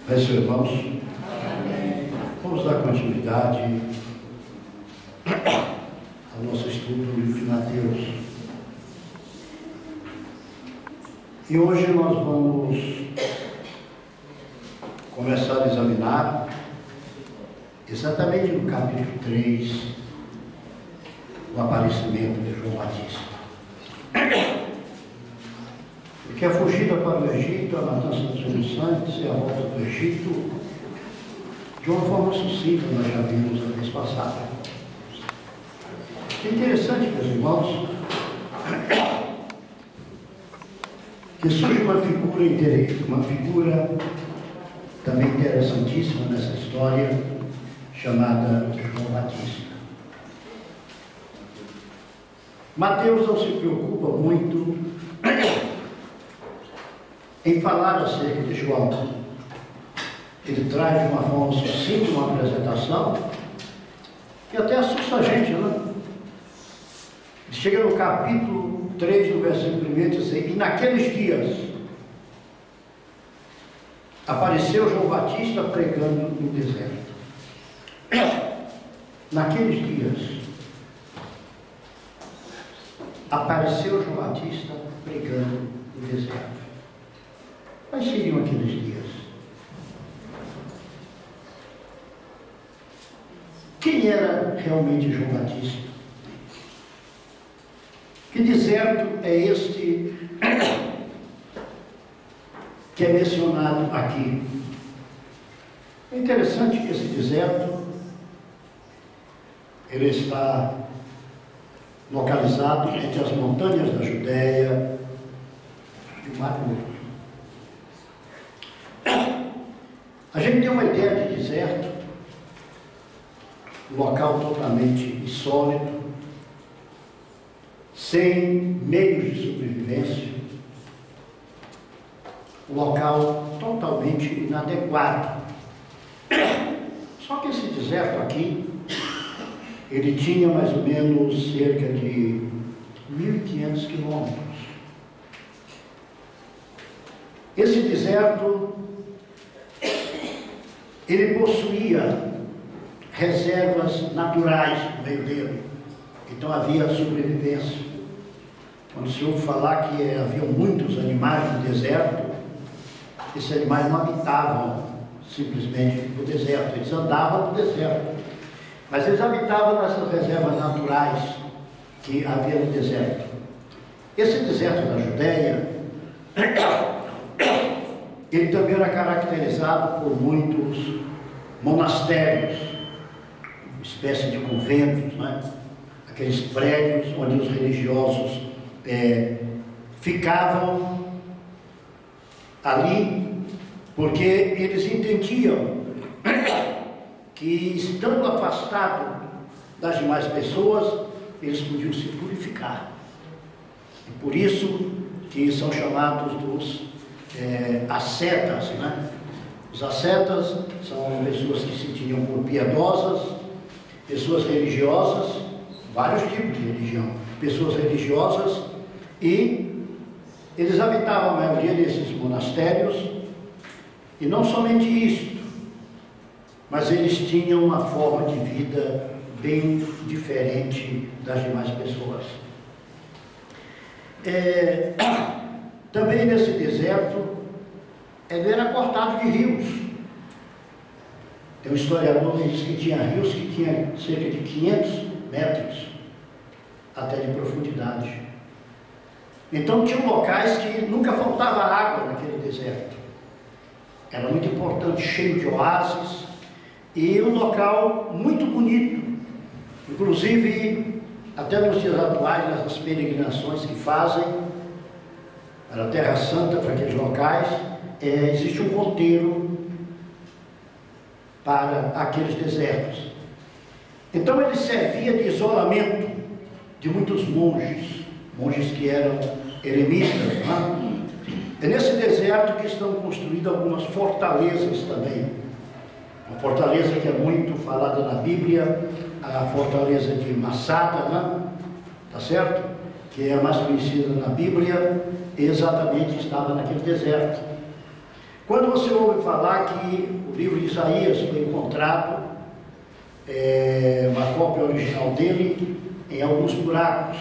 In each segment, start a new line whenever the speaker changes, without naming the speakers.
Meus irmãos, vamos dar continuidade ao nosso estudo do livro de Mateus. E hoje nós vamos começar a examinar exatamente no capítulo 3 o aparecimento de João Batista. Porque a fugida para o Egito, a matança dos inocentes e a volta do Egito, de uma forma sucinta, nós já vimos a vez passada. É interessante, meus irmãos, que surge uma figura também interessantíssima nessa história, chamada João Batista. Mateus não se preocupa muito em falar acerca de João. Ele traz de uma forma sucinta uma apresentação que até assusta a gente, né? Ele chega no capítulo 3, no versículo 1, e diz assim: e naqueles dias apareceu João Batista pregando no deserto. Naqueles dias apareceu João Batista pregando no deserto. Quais seriam aqueles dias? Quem era realmente João Batista? Que deserto é este que é mencionado aqui? É interessante que esse deserto ele está localizado entre as montanhas da Judéia e o Mar Morto. A gente tem uma ideia de deserto, um local totalmente insólito, sem meios de sobrevivência, um local totalmente inadequado. Só que esse deserto aqui, ele tinha mais ou menos cerca de 1.500 quilômetros. Esse deserto, ele possuía reservas naturais no meio dele, então havia sobrevivência. Quando se ouve falar que havia muitos animais no deserto, esses animais não habitavam simplesmente no deserto, eles andavam no deserto, mas eles habitavam nessas reservas naturais que havia no deserto. Esse deserto da Judéia, ele também era caracterizado por muitos monastérios, uma espécie de conventos, né? Aqueles prédios onde os religiosos ficavam ali, porque eles entendiam que, estando afastado das demais pessoas, eles podiam se purificar. E por isso que são chamados dos ascetas, né? Os ascetas são pessoas que se tinham por piedosas, pessoas religiosas, vários tipos de religião, pessoas religiosas, e eles habitavam a maioria desses monastérios, e não somente isso, mas eles tinham uma forma de vida bem diferente das demais pessoas. Também nesse deserto, ele era cortado de rios. Tem um historiador que diz que tinha rios que tinham cerca de 500 metros até de profundidade. Então tinham locais que nunca faltava água naquele deserto. Era muito importante, cheio de oásis, e um local muito bonito. Inclusive, até nos dias atuais, nessas peregrinações que fazem para a Terra Santa, para aqueles locais, existe um roteiro para aqueles desertos. Então ele servia de isolamento de muitos monges que eram eremitas, né? É nesse deserto que estão construídas algumas fortalezas também. Uma fortaleza que é muito falada na Bíblia, a fortaleza de Massada, né? Tá certo? Que é a mais conhecida na Bíblia, exatamente estava naquele deserto. Quando você ouve falar que o livro de Isaías foi encontrado, uma cópia original dele, em alguns buracos,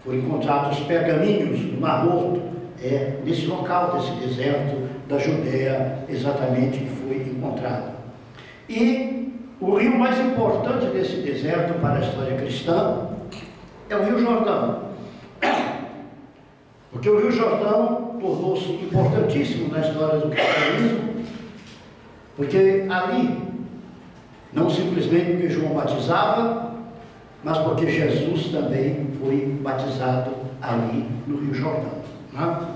foram encontrados pergaminhos no Mar Morto, nesse local, desse deserto da Judéia, exatamente, que foi encontrado. E o rio mais importante desse deserto para a história cristã é o Rio Jordão. Porque o Rio Jordão tornou-se importantíssimo na história do cristianismo, porque ali, não simplesmente porque João batizava, mas porque Jesus também foi batizado ali no Rio Jordão. Né?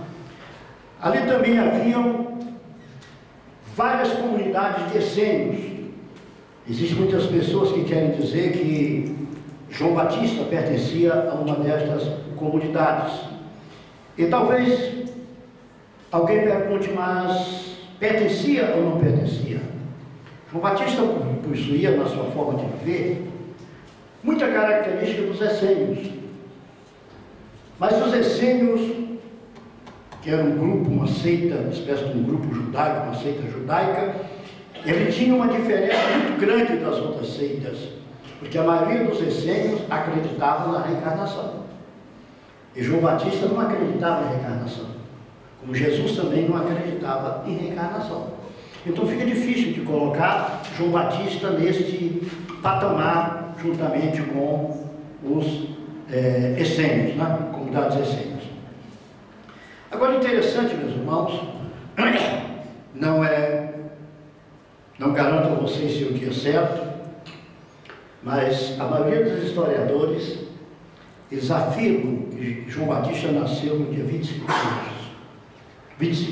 Ali também haviam várias comunidades de essênios. Existem muitas pessoas que querem dizer que João Batista pertencia a uma destas comunidades. E talvez alguém pergunte, mas pertencia ou não pertencia? João Batista possuía, na sua forma de viver, muita característica dos essênios. Mas os essênios, que era um grupo, uma seita, uma espécie de um grupo judaico, uma seita judaica, ele tinha uma diferença muito grande das outras seitas, porque a maioria dos essênios acreditava na reencarnação. E João Batista não acreditava em reencarnação, como Jesus também não acreditava em reencarnação. Então fica difícil de colocar João Batista neste patamar, juntamente com os essênios, né? Comunidades essênias. Agora, interessante, meus irmãos, não garanto a vocês se o dia é certo, mas a maioria dos historiadores, eles afirmam que João Batista nasceu no dia 25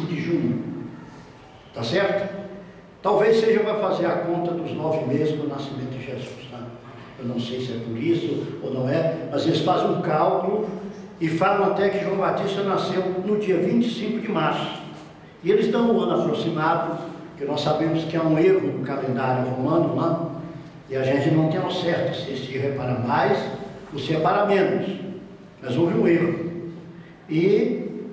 de junho, tá certo? Talvez seja para fazer a conta dos 9 meses do nascimento de Jesus, né? Eu não sei se é por isso ou não é, mas eles fazem um cálculo e falam até que João Batista nasceu no dia 25 de março. E eles dão um ano aproximado, porque nós sabemos que há um erro no calendário romano lá, e a gente não tem ao certo se esse erro é para mais ou se é para menos. Mas houve um erro. E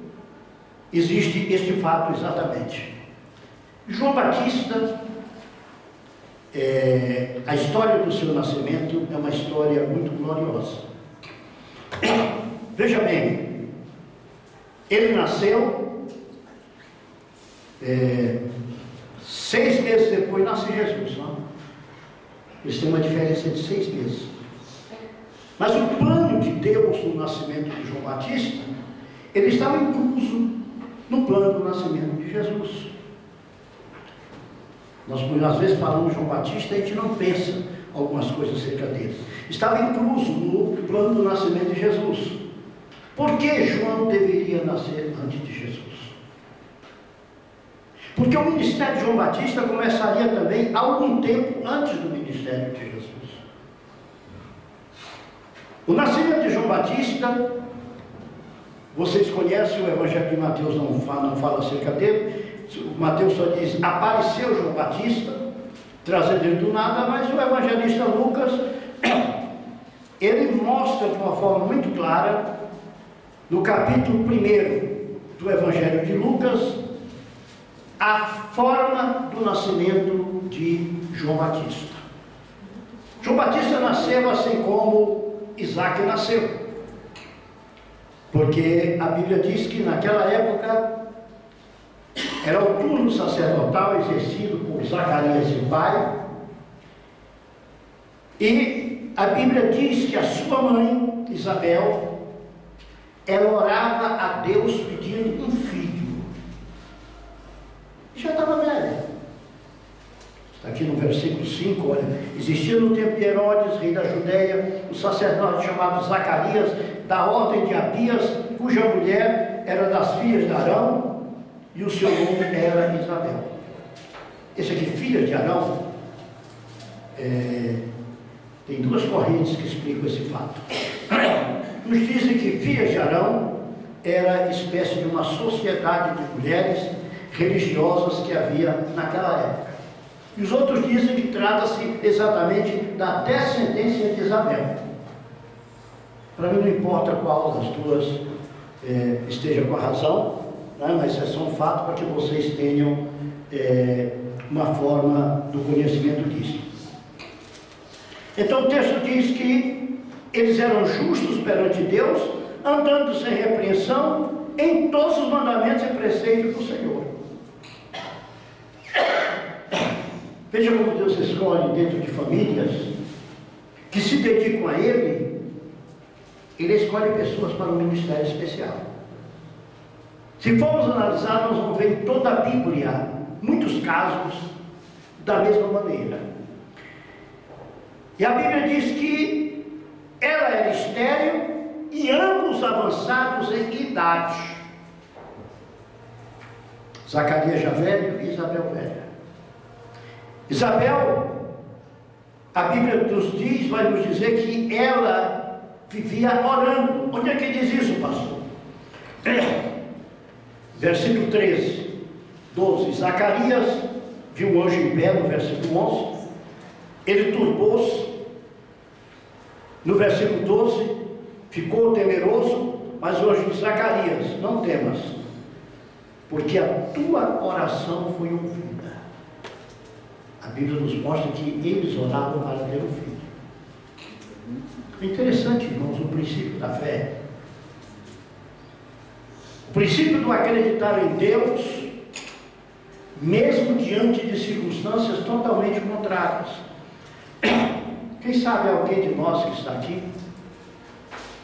existe este fato exatamente. João Batista, a história do seu nascimento é uma história muito gloriosa. Veja bem, ele nasceu, 6 meses depois nasce Jesus, não? Eles têm uma diferença de 6 meses. Mas o plano de Deus no nascimento de João Batista, ele estava incluso no plano do nascimento de Jesus. Nós, às vezes, falamos João Batista e a gente não pensa algumas coisas acerca dele. Estava incluso no plano do nascimento de Jesus. Por que João deveria nascer antes de Jesus? Porque o ministério de João Batista começaria também algum tempo antes do ministério de Jesus. O nascimento de João Batista, vocês conhecem, o Evangelho de Mateus não fala acerca dele. Mateus só diz, apareceu João Batista, trazendo ele do nada, mas o evangelista Lucas, ele mostra de uma forma muito clara, no capítulo 1 do Evangelho de Lucas, a forma do nascimento de João Batista. João Batista nasceu assim como Isaac nasceu, porque a Bíblia diz que naquela época era o turno sacerdotal exercido por Zacarias e pai, e a Bíblia diz que a sua mãe, Isabel, ela orava a Deus pedindo um filho, e já estava velha. Está aqui no versículo 5, olha, existia no tempo de Herodes, rei da Judéia, um sacerdote chamado Zacarias, da ordem de Abias, cuja mulher era das filhas de Arão, e o seu nome era Isabel. Esse aqui, filha de Arão, tem 2 correntes que explicam esse fato. Nos dizem que filha de Arão era espécie de uma sociedade de mulheres religiosas que havia naquela época. E os outros dizem que trata-se exatamente da descendência de Isabel. Para mim não importa qual das duas esteja com a razão, né? Mas é só um fato para que vocês tenham uma forma do conhecimento disso. Então o texto diz que eles eram justos perante Deus, andando sem repreensão em todos os mandamentos e preceitos do Senhor. Veja como Deus escolhe dentro de famílias que se dedicam a Ele, Ele escolhe pessoas para um ministério especial. Se formos analisar, nós vamos ver em toda a Bíblia muitos casos da mesma maneira. E a Bíblia diz que ela era estéril e ambos avançados em idade. Zacarias já velho e Isabel velha. Isabel, a Bíblia nos diz, vai nos dizer que ela vivia orando. Onde é que diz isso, pastor? Versículo 13, 12. Zacarias viu o anjo em pé, no versículo 11. Ele turbou-se. No versículo 12, ficou temeroso, mas o anjo disse: Zacarias, não temas, porque a tua oração foi ouvida. A Bíblia nos mostra que eles oravam para ter um filho. É interessante, irmãos, o princípio da fé. O princípio do acreditar em Deus, mesmo diante de circunstâncias totalmente contrárias. Quem sabe alguém de nós que está aqui,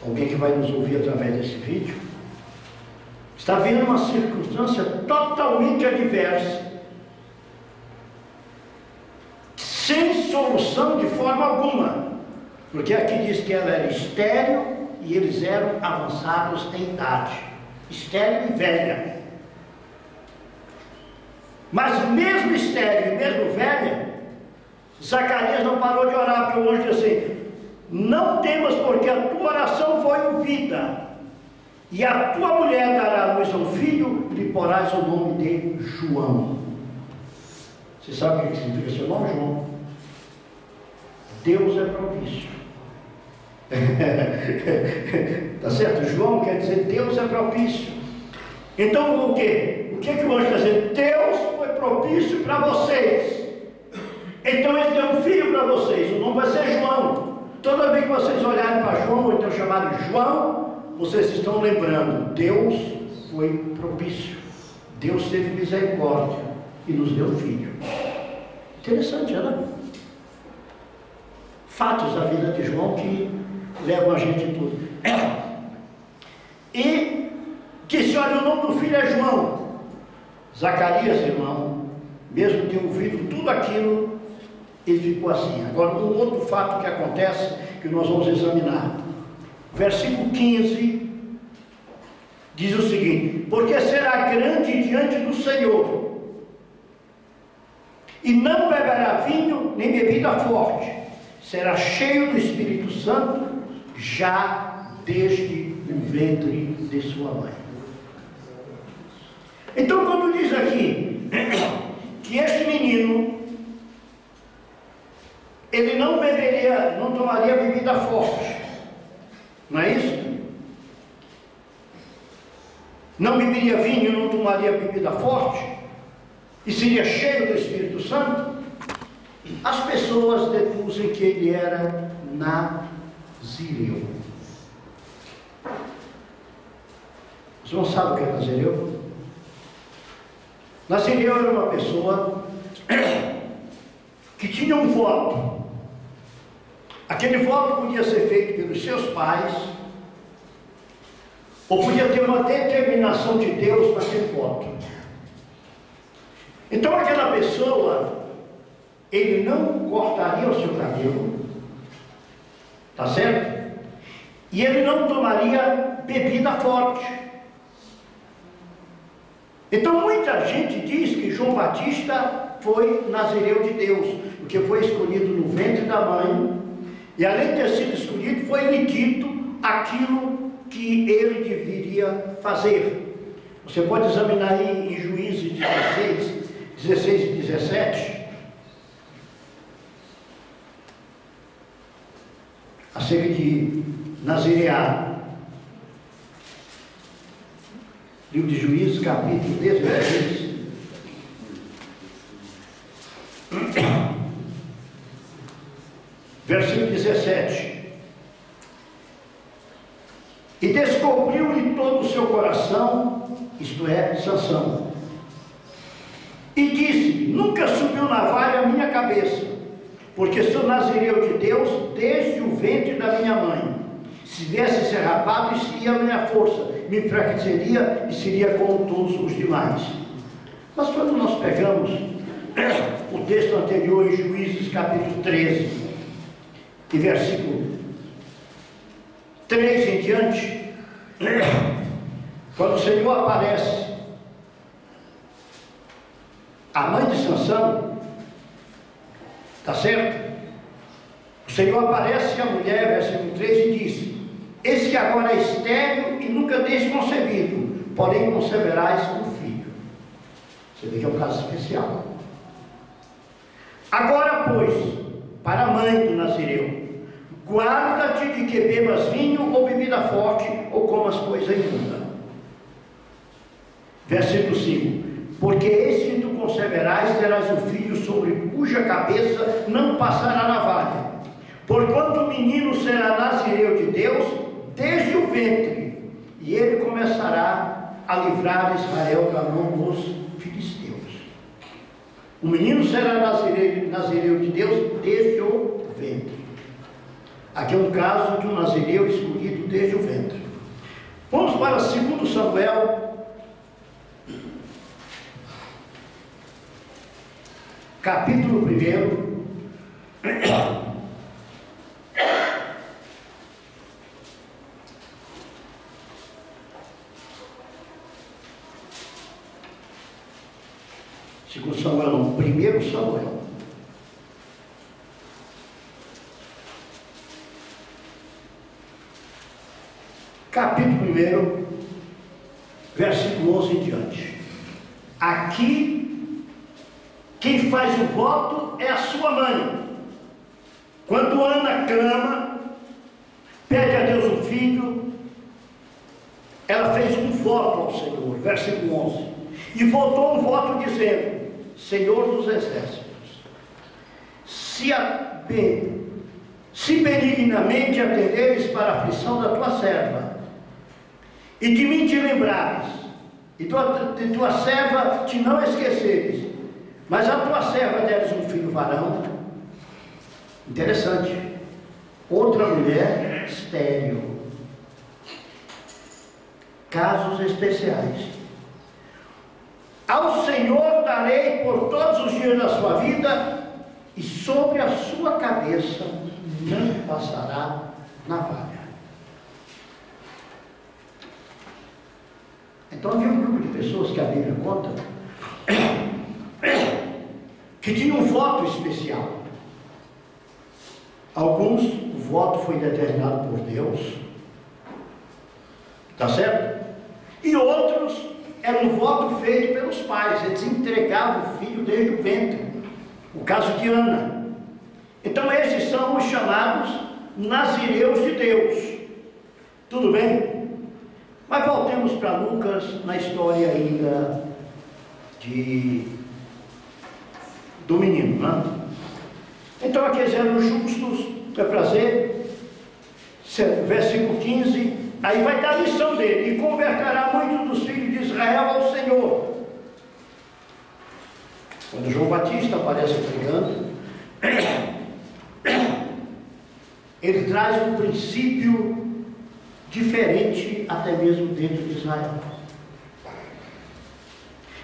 alguém que vai nos ouvir através desse vídeo, está vendo uma circunstância totalmente adversa, sem solução de forma alguma, porque aqui diz que ela era estéril e eles eram avançados em idade, estéril e velha. Mas mesmo estéril e mesmo velha, Zacarias não parou de orar, porque o anjo disse assim: não temas, porque a tua oração foi ouvida, e a tua mulher dará à luz a um filho, e lhe porás o nome de João. Você sabe o que significa seu nome, João? Deus é propício. Tá certo? João quer dizer Deus é propício. Então o quê? O que é que o anjo quer dizer? Deus foi propício para vocês. Então ele deu um filho para vocês. O nome vai ser João. Toda vez que vocês olharem para João, ou então chamarem João, vocês estão lembrando: Deus foi propício. Deus teve misericórdia e nos deu um filho. Interessante, né? Fatos da vida de João que levam a gente em tudo. E disse: olha, o nome do filho é João. Zacarias, irmão, mesmo tendo ouvido tudo aquilo, ele ficou assim. Agora, um outro fato que acontece, que nós vamos examinar. Versículo 15 diz o seguinte: porque será grande diante do Senhor, e não beberá vinho nem bebida forte, será cheio do Espírito Santo já desde o ventre de sua mãe. Então, quando diz aqui que este menino, ele não beberia, não tomaria bebida forte, não é isso? Não beberia vinho, não tomaria bebida forte, e seria cheio do Espírito Santo. As pessoas deduzem que ele era nazireu. Você não sabe o que é nazireu? Nazireu era uma pessoa que tinha um voto. Aquele voto podia ser feito pelos seus pais, ou podia ter uma determinação de Deus naquele voto. Então aquela pessoa, ele não cortaria o seu cabelo, tá certo? E ele não tomaria bebida forte. Então muita gente diz que João Batista foi nazireu de Deus, porque foi escolhido no ventre da mãe, e além de ter sido escolhido, foi-lhe dito aquilo que ele deveria fazer. Você pode examinar aí em Juízes 16 e 17, acerca de nazireado. Livro de Juízes, capítulo 16. Versículo 17. E descobriu-lhe todo o seu coração, isto é, Sansão, e disse: nunca subiu navalha a minha cabeça, porque sou nazireu de Deus desde o ventre da minha mãe. Se viesse ser rapado, isso seria a minha força, me enfraqueceria e seria como todos os demais. Mas quando nós pegamos o texto anterior em Juízes capítulo 13, e versículo 3 em diante, quando o Senhor aparece a mãe de Sansão, está certo? O Senhor aparece a mulher, versículo 3, e diz: eis que agora é estéril e nunca tens concebido, porém conceberás um filho. Você vê que é um caso especial. Agora, pois, para a mãe do nazireu, guarda-te de que bebas vinho ou bebida forte, ou comas coisa imunda. Versículo 5: porque eis que tu conceberás, terás um filho sobre cuja cabeça não passará navalha. Porquanto o menino será nazireu de Deus desde o ventre, e ele começará a livrar Israel da mão dos filisteus. O menino será nazireu de Deus desde o ventre. Aqui é um caso de um nazireu escolhido desde o ventre. Vamos para 2 Samuel, capítulo 1. Segundo Samuel, não, 1 Samuel. Capítulo 1, versículo 11 em diante. Aqui, quem faz o voto é a sua mãe. Quando Ana clama, pede a Deus um filho, ela fez um voto ao Senhor, versículo 11. E votou um voto dizendo: Senhor dos exércitos, se benignamente atenderes para a aflição da tua serva, e de mim te lembrares, e de tua serva te não esqueceres, mas a tua serva deres um filho varão. Interessante. Outra mulher estéril. Casos especiais. Ao Senhor darei por todos os dias da sua vida, e sobre a sua cabeça não passará navalha. Então havia um grupo de pessoas que a Bíblia conta que tinham um voto especial. Alguns, o voto foi determinado por Deus, está certo? E outros, era um voto feito pelos pais, eles entregavam o filho desde o ventre. O caso de Ana. Então esses são os chamados nazireus de Deus. Tudo bem? Mas voltemos para Lucas, na história ainda do menino, né? Então aqueles eram justos, para prazer, versículo 15, aí vai dar a lição dele: e converterá muitos dos filhos de Israel ao Senhor. Quando João Batista aparece pregando, ele traz um princípio diferente até mesmo dentro de Israel.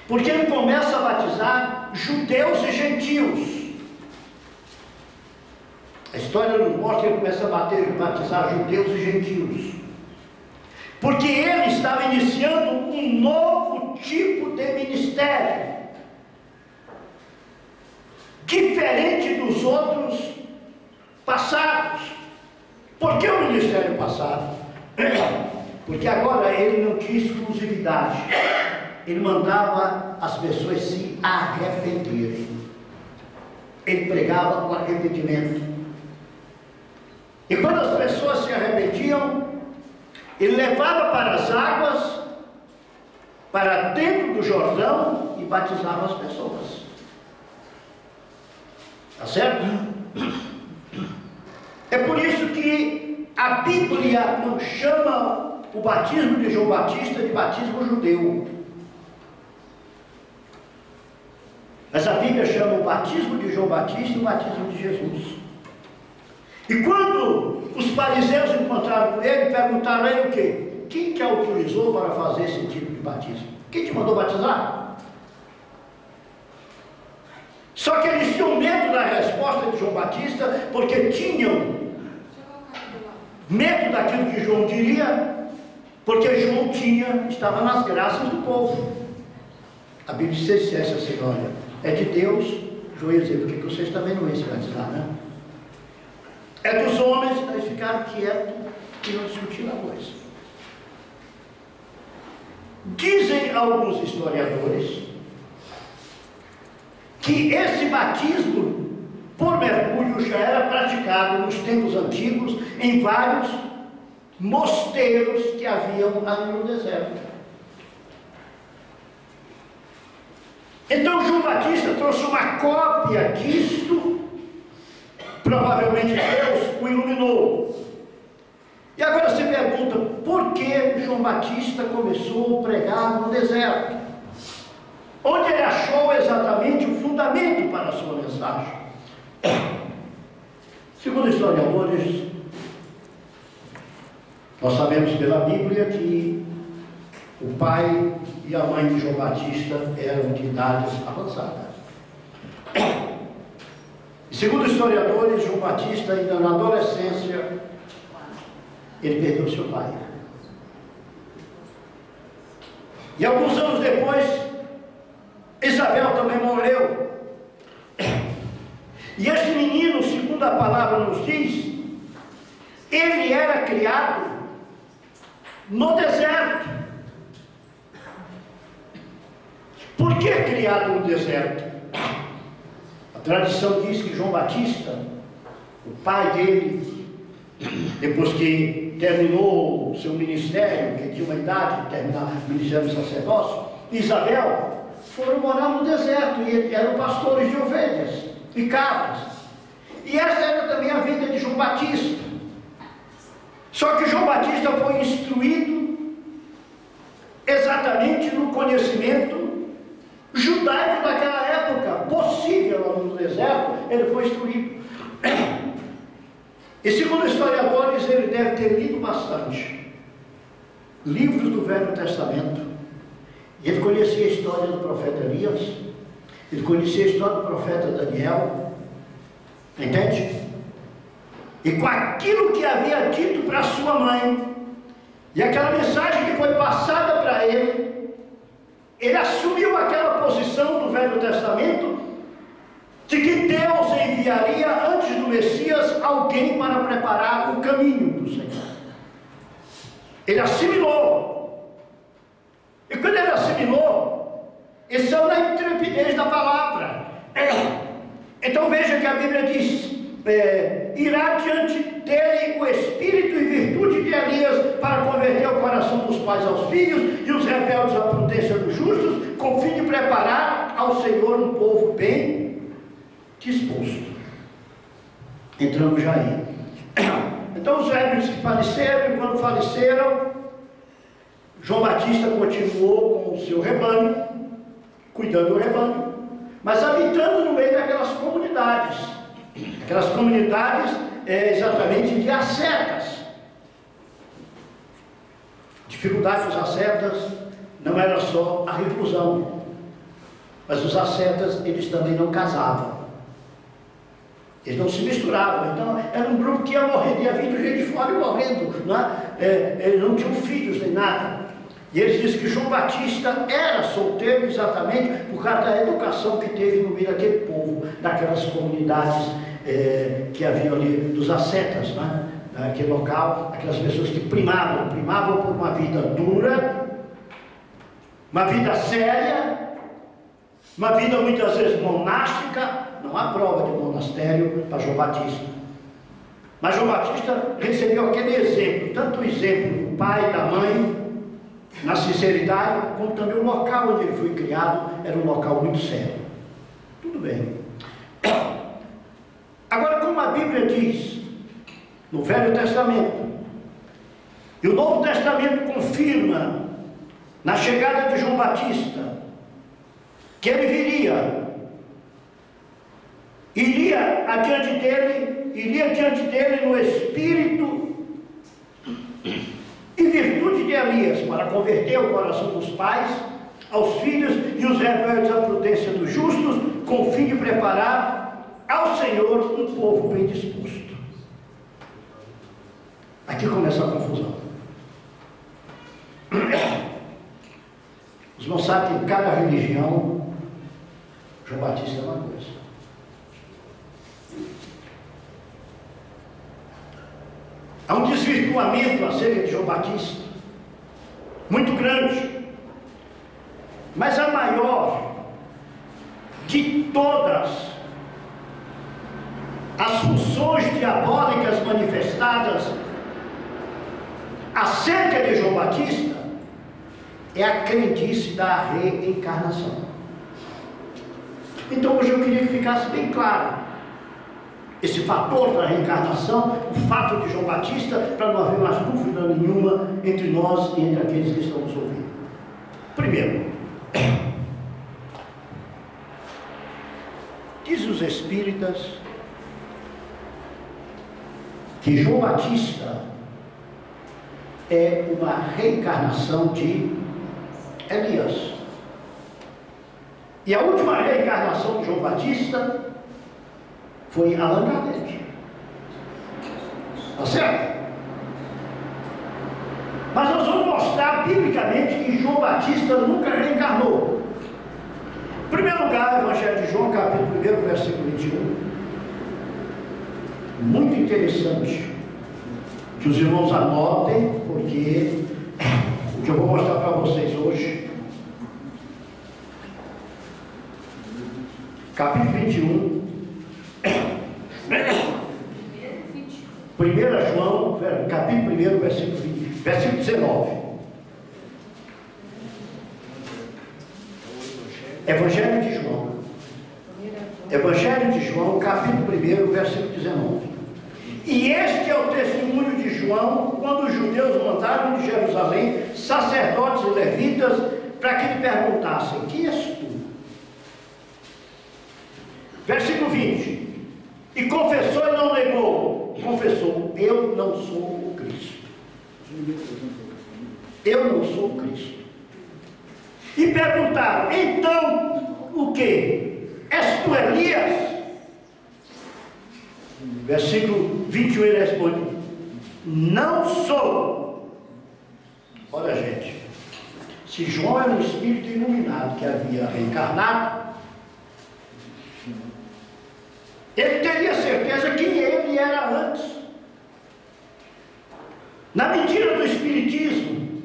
Porque ele começa a batizar judeus e gentios. A história nos mostra que ele começa a batizar judeus e gentios. Porque ele estava iniciando um novo tipo de ministério, diferente dos outros passados. Por que o ministério passado? Porque agora ele não tinha exclusividade. Ele mandava as pessoas se arrependerem. Ele pregava o arrependimento. E quando as pessoas se arrependiam, ele levava para as águas para dentro do Jordão e batizava as pessoas. Tá certo? É por isso que a Bíblia não chama o batismo de João Batista de batismo judeu. Mas a Bíblia chama o batismo de João Batista e o batismo de Jesus. E quando os fariseus encontraram com ele, perguntaram a ele o quê? Quem te autorizou para fazer esse tipo de batismo? Quem te mandou batizar? Só que eles tinham medo da resposta de João Batista, porque tinham medo daquilo que João diria, porque João estava nas graças do povo. A Bíblia disse assim, olha, é de Deus. João ia dizer, porque vocês também não iam se batizar, né? É dos homens. Eles ficaram quietos e não discutiram a coisa. Dizem alguns historiadores que esse batismo por mergulho já era praticado nos tempos antigos em vários mosteiros que haviam ali no deserto. Então João Batista trouxe uma cópia disto, provavelmente Deus o iluminou. E agora se pergunta, por que João Batista começou a pregar no deserto? Onde ele achou exatamente o fundamento para a sua mensagem? Segundo historiadores, nós sabemos pela Bíblia que o pai e a mãe de João Batista eram de idades avançadas. E segundo historiadores, João Batista, ainda na adolescência, ele perdeu seu pai. E alguns anos depois, Isabel também morreu. E esse menino, segundo a palavra nos diz, ele era criado no deserto. Por que criado no deserto? A tradição diz que João Batista, o pai dele, depois que terminou o seu ministério, que tinha uma idade de terminar o ministério do sacerdócio, Isabel, foram morar no deserto e eram pastores de ovelhas e cabras. E essa era também a vida de João Batista. Só que João Batista foi instruído exatamente no conhecimento judaico daquela época, possível no deserto, ele foi instruído. E segundo historiadores, ele deve ter lido bastante livros do Velho Testamento. Ele conhecia a história do profeta Elias, ele conhecia a história do profeta Daniel, entende? E com aquilo que havia dito para sua mãe, e aquela mensagem que foi passada para ele, ele assumiu aquela posição do Velho Testamento, de que Deus enviaria antes do Messias alguém para preparar o caminho do Senhor. Ele assimilou. E quando ele assimilou, isso é na intrepidez da palavra. Então veja que a Bíblia diz, irá diante dele o espírito e virtude de Elias para converter o coração dos pais aos filhos e os rebeldes à prudência dos justos, com o fim de preparar ao Senhor um povo bem disposto. Entramos já aí. Então os velhos faleceram, e quando faleceram, João Batista continuou com o seu rebanho, cuidando do rebanho, mas habitando no meio daquelas comunidades. Aquelas comunidades exatamente de ascetas. Dificuldade dos ascetas não era só a reclusão, mas os ascetas, eles também não casavam. Eles não se misturavam. Então era um grupo que ia morrendo, ia vindo gente de fora e morrendo, eles não tinham filhos nem nada. E eles dizem que João Batista era solteiro exatamente por causa da educação que teve no meio daquele povo, daquelas comunidades que haviam ali, dos ascetas, naquele local, aquelas pessoas que primavam por uma vida dura, uma vida séria, uma vida muitas vezes monástica. Não há prova de monastério para João Batista. Mas João Batista recebeu aquele exemplo, tanto o exemplo do pai e da mãe, na sinceridade, como também o local onde ele foi criado era um local muito sério. Tudo bem. Agora, como a Bíblia diz, no Velho Testamento, e o Novo Testamento confirma, na chegada de João Batista, que ele iria diante dele no espírito e virtude de Elias, para converter o coração dos pais aos filhos e os rebeldes à prudência dos justos, com o fim de preparar ao Senhor um povo bem disposto. Aqui começa a confusão. Os irmãos sabem que em cada religião, João Batista é uma coisa. Há um desvirtuamento acerca de João Batista, muito grande, mas a maior de todas as funções diabólicas manifestadas acerca de João Batista é a crendice da reencarnação. Então hoje eu queria que ficasse bem claro esse fator da reencarnação, o fato de João Batista, para não haver mais dúvida nenhuma entre nós e entre aqueles que estão nos ouvindo. Primeiro, diz os espíritas que João Batista é uma reencarnação de Elias. E a última reencarnação de João Batista foi Allan Kardec. Está certo? Mas nós vamos mostrar biblicamente que João Batista nunca reencarnou. Em primeiro lugar, o Evangelho de João, capítulo 1, versículo 21. Muito interessante que os irmãos anotem, porque o que eu vou mostrar para vocês hoje, capítulo 21, 1 João, capítulo 1, versículo 19. Evangelho de João. Evangelho de João, capítulo 1, versículo 19. E este é o testemunho de João, quando os judeus mandaram de Jerusalém sacerdotes e levitas para que lhe perguntassem: quem és tu? Versículo 20. E confessou e não negou. Confessou: eu não sou o Cristo. Eu não sou o Cristo. E perguntaram: então o que? És tu Elias? Versículo 21 ele responde: não sou. Olha, gente, se João era um espírito iluminado que havia reencarnado, ele teria certeza que ele era antes. Na mentira do espiritismo,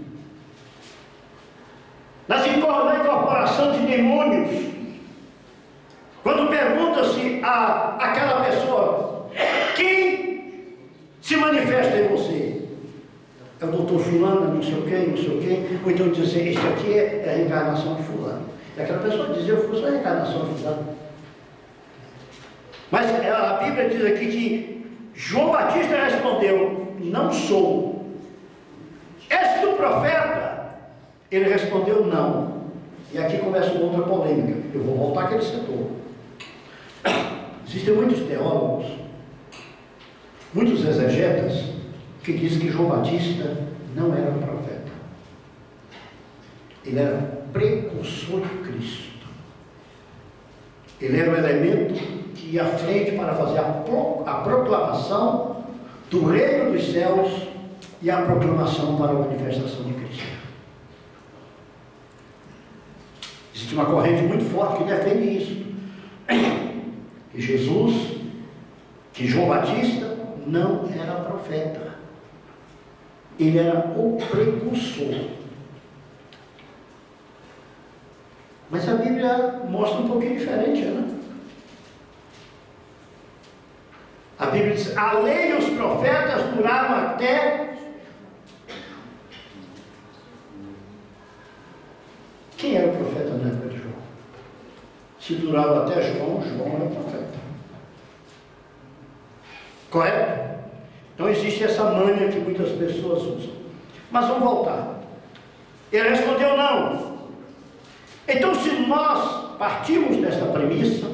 na incorporação de demônios, quando pergunta-se a aquela pessoa: quem se manifesta em você? É o doutor fulano, não sei o quê, não sei o quê. Ou então diz assim: este aqui é a reencarnação de fulano. E aquela pessoa dizia: eu sou a reencarnação de fulano. Mas a Bíblia diz aqui que João Batista respondeu: não sou. És tu profeta? Ele respondeu: não. E aqui começa uma outra polêmica. Eu vou voltar àquele setor. Existem muitos teólogos, muitos exegetas, que dizem que João Batista não era profeta. Ele era precursor de Cristo. Ele era o elemento que ia à frente para fazer a proclamação do reino dos céus e a proclamação para a manifestação de Cristo. Existe uma corrente muito forte que defende isso. Que Jesus, que João Batista não era profeta. Ele era o precursor. Mas a Bíblia mostra um pouquinho diferente, né? A Bíblia diz: a lei e os profetas duraram até Se durava até João, João era profeta. Correto? Então existe essa mania que muitas pessoas usam. Mas vamos voltar. Ele respondeu não. Então, se nós partimos desta premissa,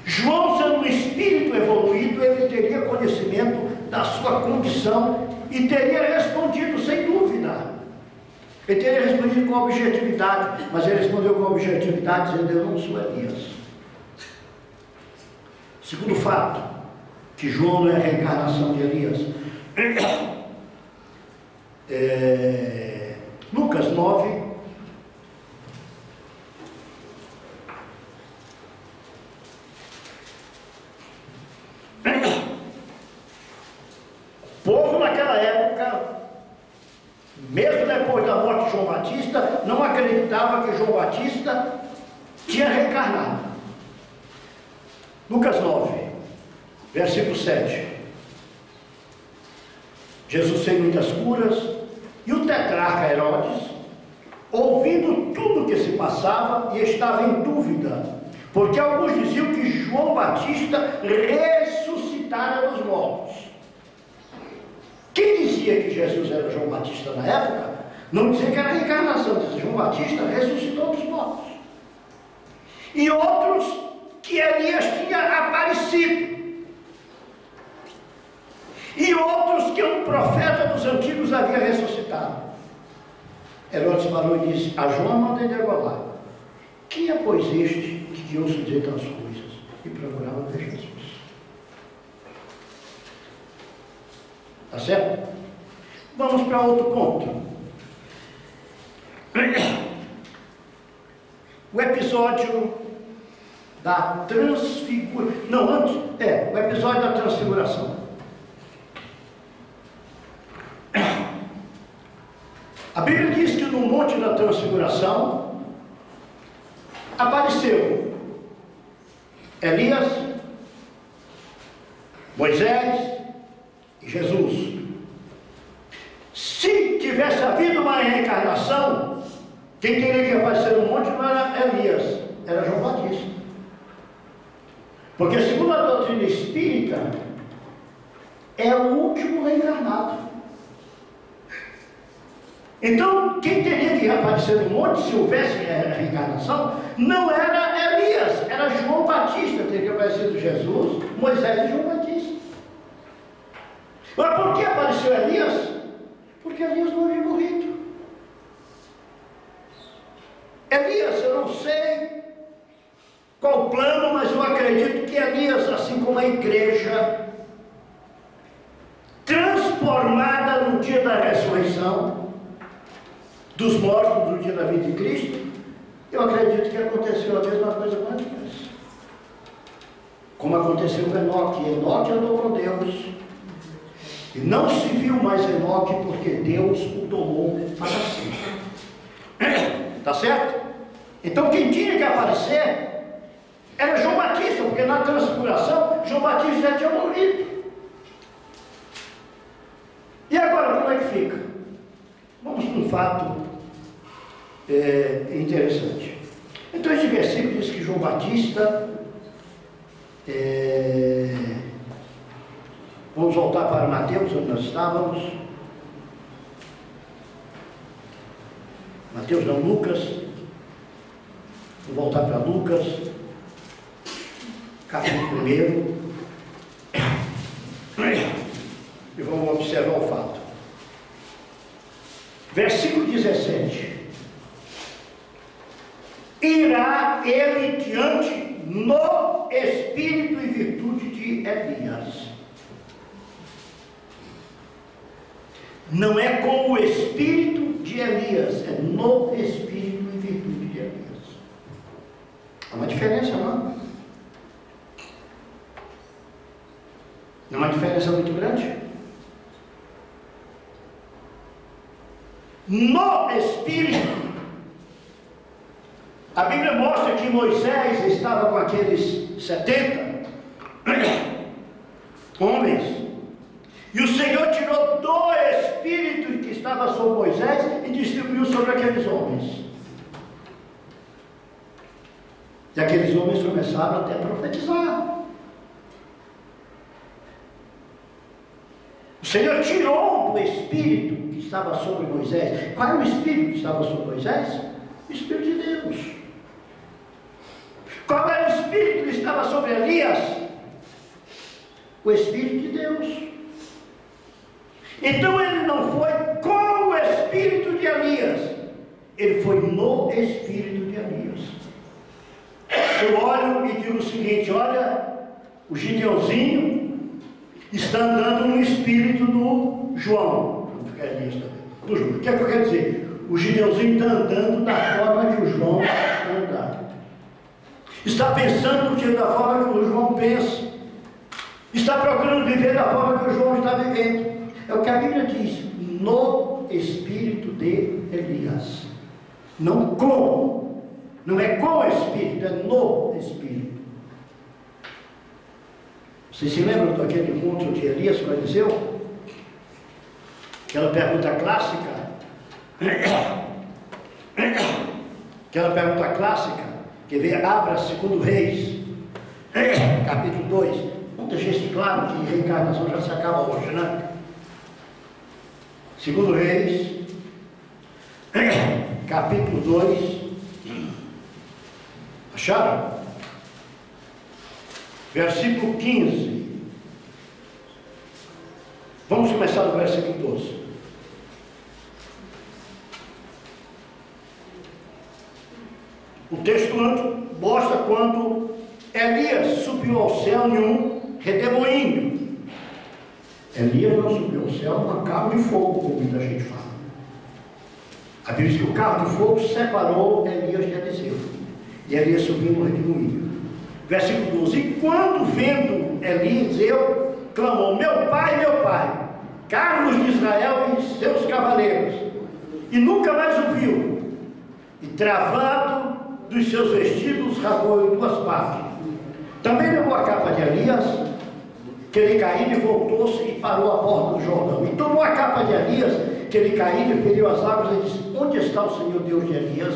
João, sendo um espírito evoluído, ele teria conhecimento da sua condição e teria respondido sem dúvida. Ele teria respondido com objetividade, mas ele respondeu com objetividade dizendo: eu não sou Elias. Segundo fato, que João não é a reencarnação de Elias. Lucas 9. O povo naquela época, mesmo depois da morte de João Batista, não acreditava que João Batista tinha reencarnado. Lucas 9, versículo 7. Jesus fez muitas curas, e o tetrarca Herodes, ouvindo tudo o que se passava, e estava em dúvida, porque alguns diziam que João Batista ressuscitara dos mortos. Quem dizia que Jesus era João Batista na época, não dizia que era a reencarnação, dizia: João Batista ressuscitou dos mortos. E outros que Elias tinha aparecido. E outros que um profeta dos antigos havia ressuscitado. Herodes parou e disse: a João mandei degolar. Quem é, pois, este que ouço dizer tais coisas? E procurava ver Jesus. Tá certo? Vamos para outro ponto. O episódio da transfiguração. Não, antes. O episódio da transfiguração. A Bíblia diz que no Monte da Transfiguração apareceu Elias, Moisés e Jesus. Se tivesse havido uma reencarnação, quem teria que aparecer no monte não era Elias, era João Batista. Porque segundo a doutrina espírita, é o último reencarnado. Então, quem teria que aparecer no monte, se houvesse reencarnação, não era Elias, era João Batista. Teria aparecido Jesus, Moisés e João Batista. Mas por que apareceu Elias? Porque Elias não havia morrido. Elias, eu não sei qual o plano, mas eu acredito que Elias, assim como a igreja, transformada no dia da ressurreição dos mortos, no dia da vida de Cristo, eu acredito que aconteceu a mesma coisa com Elias. Como aconteceu com Enoque. Enoque andou com Deus, e não se viu mais Enoque, porque Deus o tomou para si. Tá certo? Então quem tinha que aparecer era João Batista, porque na transfiguração João Batista já tinha morrido. E agora como é que fica? Vamos para um fato interessante. Então esse versículo diz que João Batista, vamos voltar para Mateus, onde nós estávamos. Mateus não, Lucas. Vou voltar para Lucas, capítulo 1, e vamos observar o fato. Versículo 17. Irá ele diante no espírito e virtude de Elias. Não é com o espírito de Elias, é no espírito e virtude de Elias. Há uma diferença, não? Não é uma diferença muito grande? No espírito. A Bíblia mostra que Moisés estava com aqueles 70 homens, e o Senhor tirou do espírito que estava sobre Moisés e distribuiu sobre aqueles homens. E aqueles homens começaram até a profetizar. O Senhor tirou do Espírito que estava sobre Moisés. Qual é o Espírito que estava sobre Moisés? O Espírito de Deus. Qual era o Espírito que estava sobre Elias? O Espírito de Deus. Então ele não foi com o Espírito de Elias, ele foi no Espírito de Elias. Eu olho e digo o seguinte: olha, o Gideãozinho está andando no espírito do João. Não fica Elias também. Do João. O que é que eu quero dizer? O Gideãozinho está andando da forma que o João anda. Está pensando da forma que o João pensa. Está procurando viver da forma que o João está vivendo. É o que a Bíblia diz: no espírito de Elias. Não com. Não é com o espírito, é no espírito. Vocês se lembram daquele encontro de Elias com Eliseu? Aquela pergunta clássica. Aquela pergunta clássica que vem, abra 2 Reis, capítulo 2. Vamos deixar isso claro que reencarnação já se acaba hoje, né? 2 Reis, capítulo 2. Acharam? Versículo 15. Vamos começar do versículo 12. O texto mostra quando Elias subiu ao céu em um redemoinho. Elias não subiu ao céu numa carro de fogo, como muita gente fala. A Bíblia diz que o carro de fogo separou Elias de Eliseu. E Elias subiu no redemoinho. Versículo 12. E quando vendo Eliseu, clamou: meu pai, carros de Israel e seus cavaleiros. E nunca mais o viu. E travado dos seus vestidos, rasgou em 2 partes. Também levou a capa de Elias, que ele caiu e voltou-se e parou à porta do Jordão. E tomou a capa de Elias, que ele caiu e feriu as águas, e disse: onde está o Senhor Deus de Elias?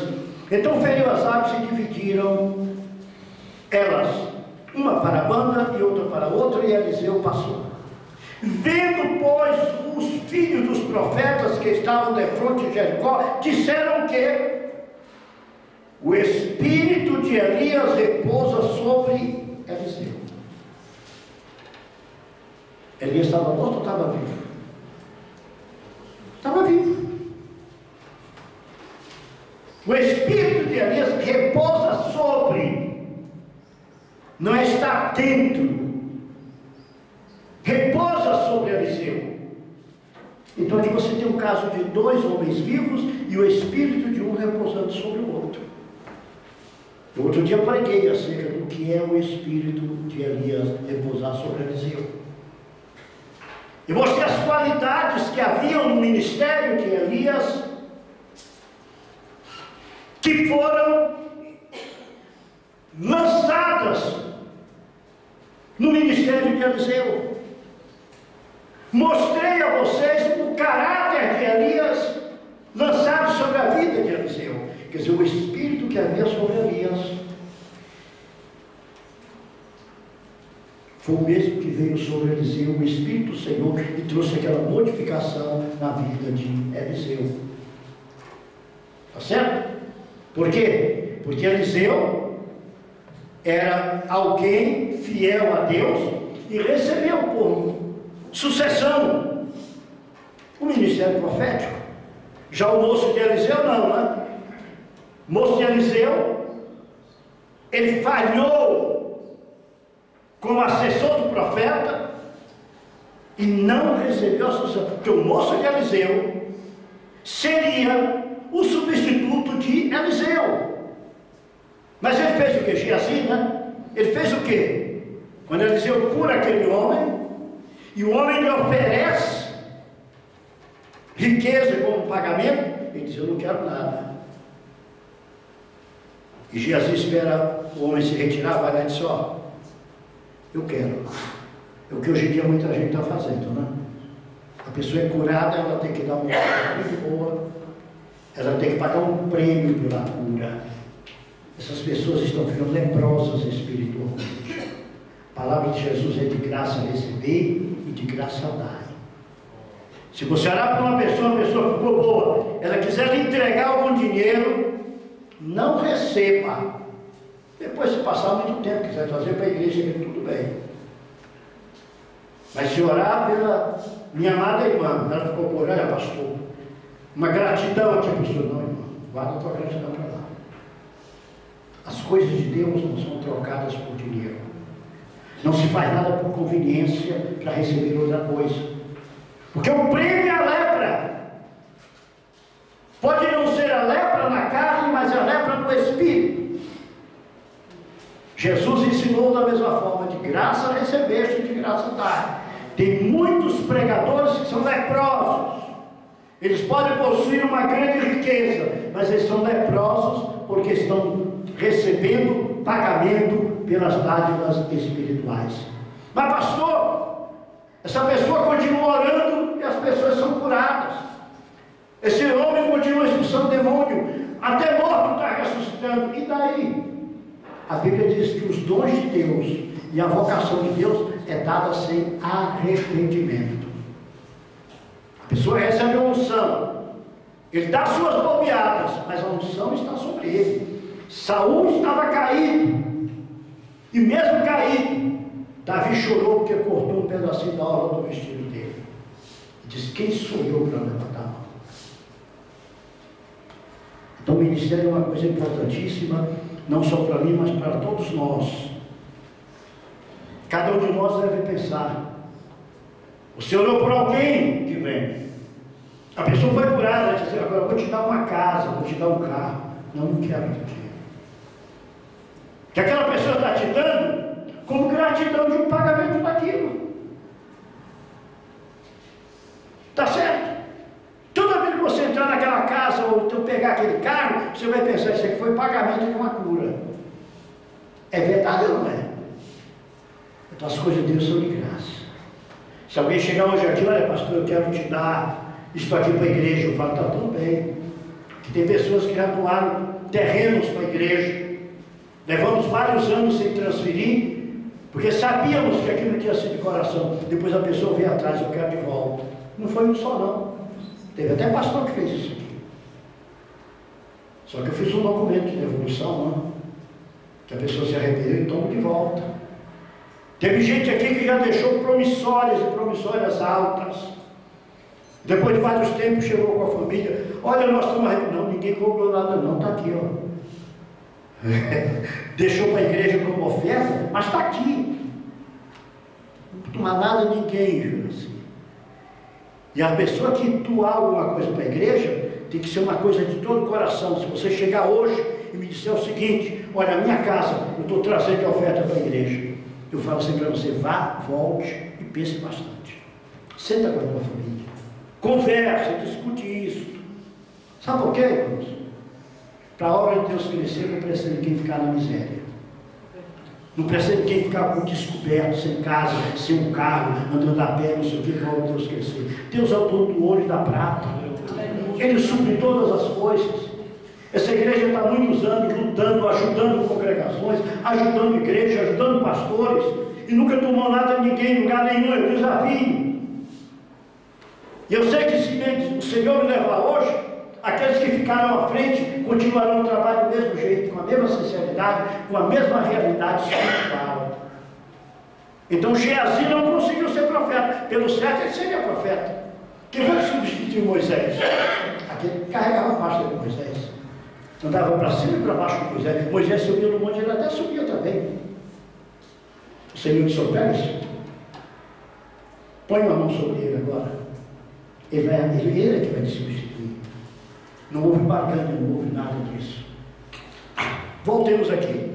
Então feriu as águas e se dividiram elas, uma para a banda e outra para a outra, e Eliseu passou. Vendo, pois, os filhos dos profetas que estavam defronte de Jericó, disseram que o espírito de Elias repousa sobre Eliseu. Elias estava morto ou estava vivo? Estava vivo. O espírito de Elias repousa sobre, não está dentro, repousa sobre Eliseu. Então aqui você tem um caso de 2 homens vivos e o espírito de um repousando sobre o outro. No outro dia preguei acerca do que é o espírito de Elias repousar sobre Eliseu. E mostrei as qualidades que haviam no ministério de Elias, que foram lançadas no ministério de Eliseu. Mostrei a vocês o caráter de Elias lançado sobre a vida de Eliseu. Quer dizer, o espírito que havia sobre Elias foi o mesmo que veio sobre Eliseu, o Espírito do Senhor, e trouxe aquela modificação na vida de Eliseu. Está certo? Por quê? Porque Eliseu era alguém fiel a Deus e recebeu por sucessão o ministério profético. Já o moço de Eliseu não, né? O moço de Eliseu, ele falhou como assessor do profeta e não recebeu a sucessão, porque o moço de Eliseu seria o substituto de Eliseu. Mas ele fez o que? Geazi, né? Ele fez o que? Quando Eliseu cura aquele homem, e o homem lhe oferece riqueza como pagamento, ele diz: eu não quero nada. E Geazi espera o homem se retirar, vai lá e diz: ó, eu quero. É o que hoje em dia muita gente está fazendo, né? A pessoa é curada, ela tem que dar uma coisa muito boa, ela tem que pagar um prêmio pela cura. essas pessoas estão ficando leprosas espiritualmente. A palavra de Jesus é de graça receber e de graça dar. Se você orar para uma pessoa, a pessoa ficou boa, ela quiser lhe entregar algum dinheiro, não receba. Depois, se passar muito tempo, quiser trazer para a igreja, tudo bem. Mas se orar pela minha amada irmã, ela ficou boa, olha, pastor, uma gratidão aqui para o senhor, não, irmão, guarda a tua gratidão para lá. As coisas de Deus não são trocadas por dinheiro. Não se faz nada por conveniência para receber outra coisa. Porque o prêmio é a lepra. Pode não ser a lepra na carne, mas a lepra no espírito. Jesus ensinou da mesma forma: de graça recebeste, de graça dai. Tem muitos pregadores que são leprosos. Eles podem possuir uma grande riqueza, mas eles são leprosos porque estão recebendo pagamento pelas dádivas espirituais. Mas pastor, essa pessoa continua orando e as pessoas são curadas. Esse homem continua expulsando demônio, até morto está ressuscitando. E daí? A Bíblia diz que os dons de Deus e a vocação de Deus é dada sem arrependimento. A pessoa recebe a unção, ele dá suas bobeadas, mas a unção está sobre ele. Saul estava caído, e mesmo caído, Davi chorou porque cortou um pedacinho da orla do vestido dele. E disse: quem sou eu para levantar a mão? Então o ministério é uma coisa importantíssima, não só para mim, mas para todos nós. Cada um de nós deve pensar: você orou por alguém que vem, a pessoa foi curada, diz: agora eu vou te dar uma casa, vou te dar um carro. Não quero teu dinheiro. Que aquela pessoa está te dando como gratidão de um pagamento daquilo. Está certo? Toda vez que você entrar naquela casa ou então pegar aquele carro, você vai pensar: isso aqui foi pagamento de uma cura. É verdade ou não é? Então as coisas de Deus são de graça. Se alguém chegar hoje aqui: olha, pastor, eu quero te dar isto aqui para a igreja, eu falo: está tudo bem. Que tem pessoas que já doaram terrenos para a igreja. Levamos vários anos sem transferir, porque sabíamos que aquilo tinha sido de coração. Depois a pessoa veio atrás: eu quero de volta. Não foi um só não. Teve até pastor que fez isso aqui. Só que eu fiz um documento de devolução, não? Que a pessoa se arrependeu e toma de volta. Teve gente aqui que já deixou promissórias e promissórias altas. Depois de vários tempos chegou com a família: olha, nós estamos arrependidos. Não, ninguém cobrou nada não, está aqui, ó. Deixou para a igreja como oferta, mas está aqui. Não tomar nada de ninguém, Juraci. E a pessoa que doar alguma coisa para a igreja tem que ser uma coisa de todo o coração. Se você chegar hoje e me disser o seguinte: olha, a minha casa, eu estou trazendo de oferta para a igreja, eu falo assim para você: vá, volte e pense bastante. Senta com a tua família, conversa, discute isso. Sabe por quê, irmãos? Para a obra de Deus crescer, não precisa ninguém ficar na miséria. Não precisa ninguém ficar com descoberto, sem casa, sem um carro, andando a pé, não sei o que, para a obra de Deus crescer. Deus é o dono do ouro e da prata. Ele supre todas as coisas. Essa igreja está há muitos anos lutando, ajudando congregações, ajudando igrejas, ajudando pastores, e nunca tomou nada de ninguém em lugar nenhum. É desafio. E eu sei que se o Senhor me levar hoje, aqueles que ficaram à frente continuarão o trabalho do mesmo jeito, com a mesma sinceridade, com a mesma realidade espiritual. Então Geazi não conseguiu ser profeta. Pelo certo ele seria profeta. Quem foi que substituiu Moisés? Aquele que carregava a pasta de Moisés. Andava para cima e para baixo com Moisés. Moisés subiu no monte, ele até subia também. O Senhor disse: pega, põe uma mão sobre ele agora. Ele é que vai te substituir. Não houve barganha, não houve nada disso. Voltemos aqui.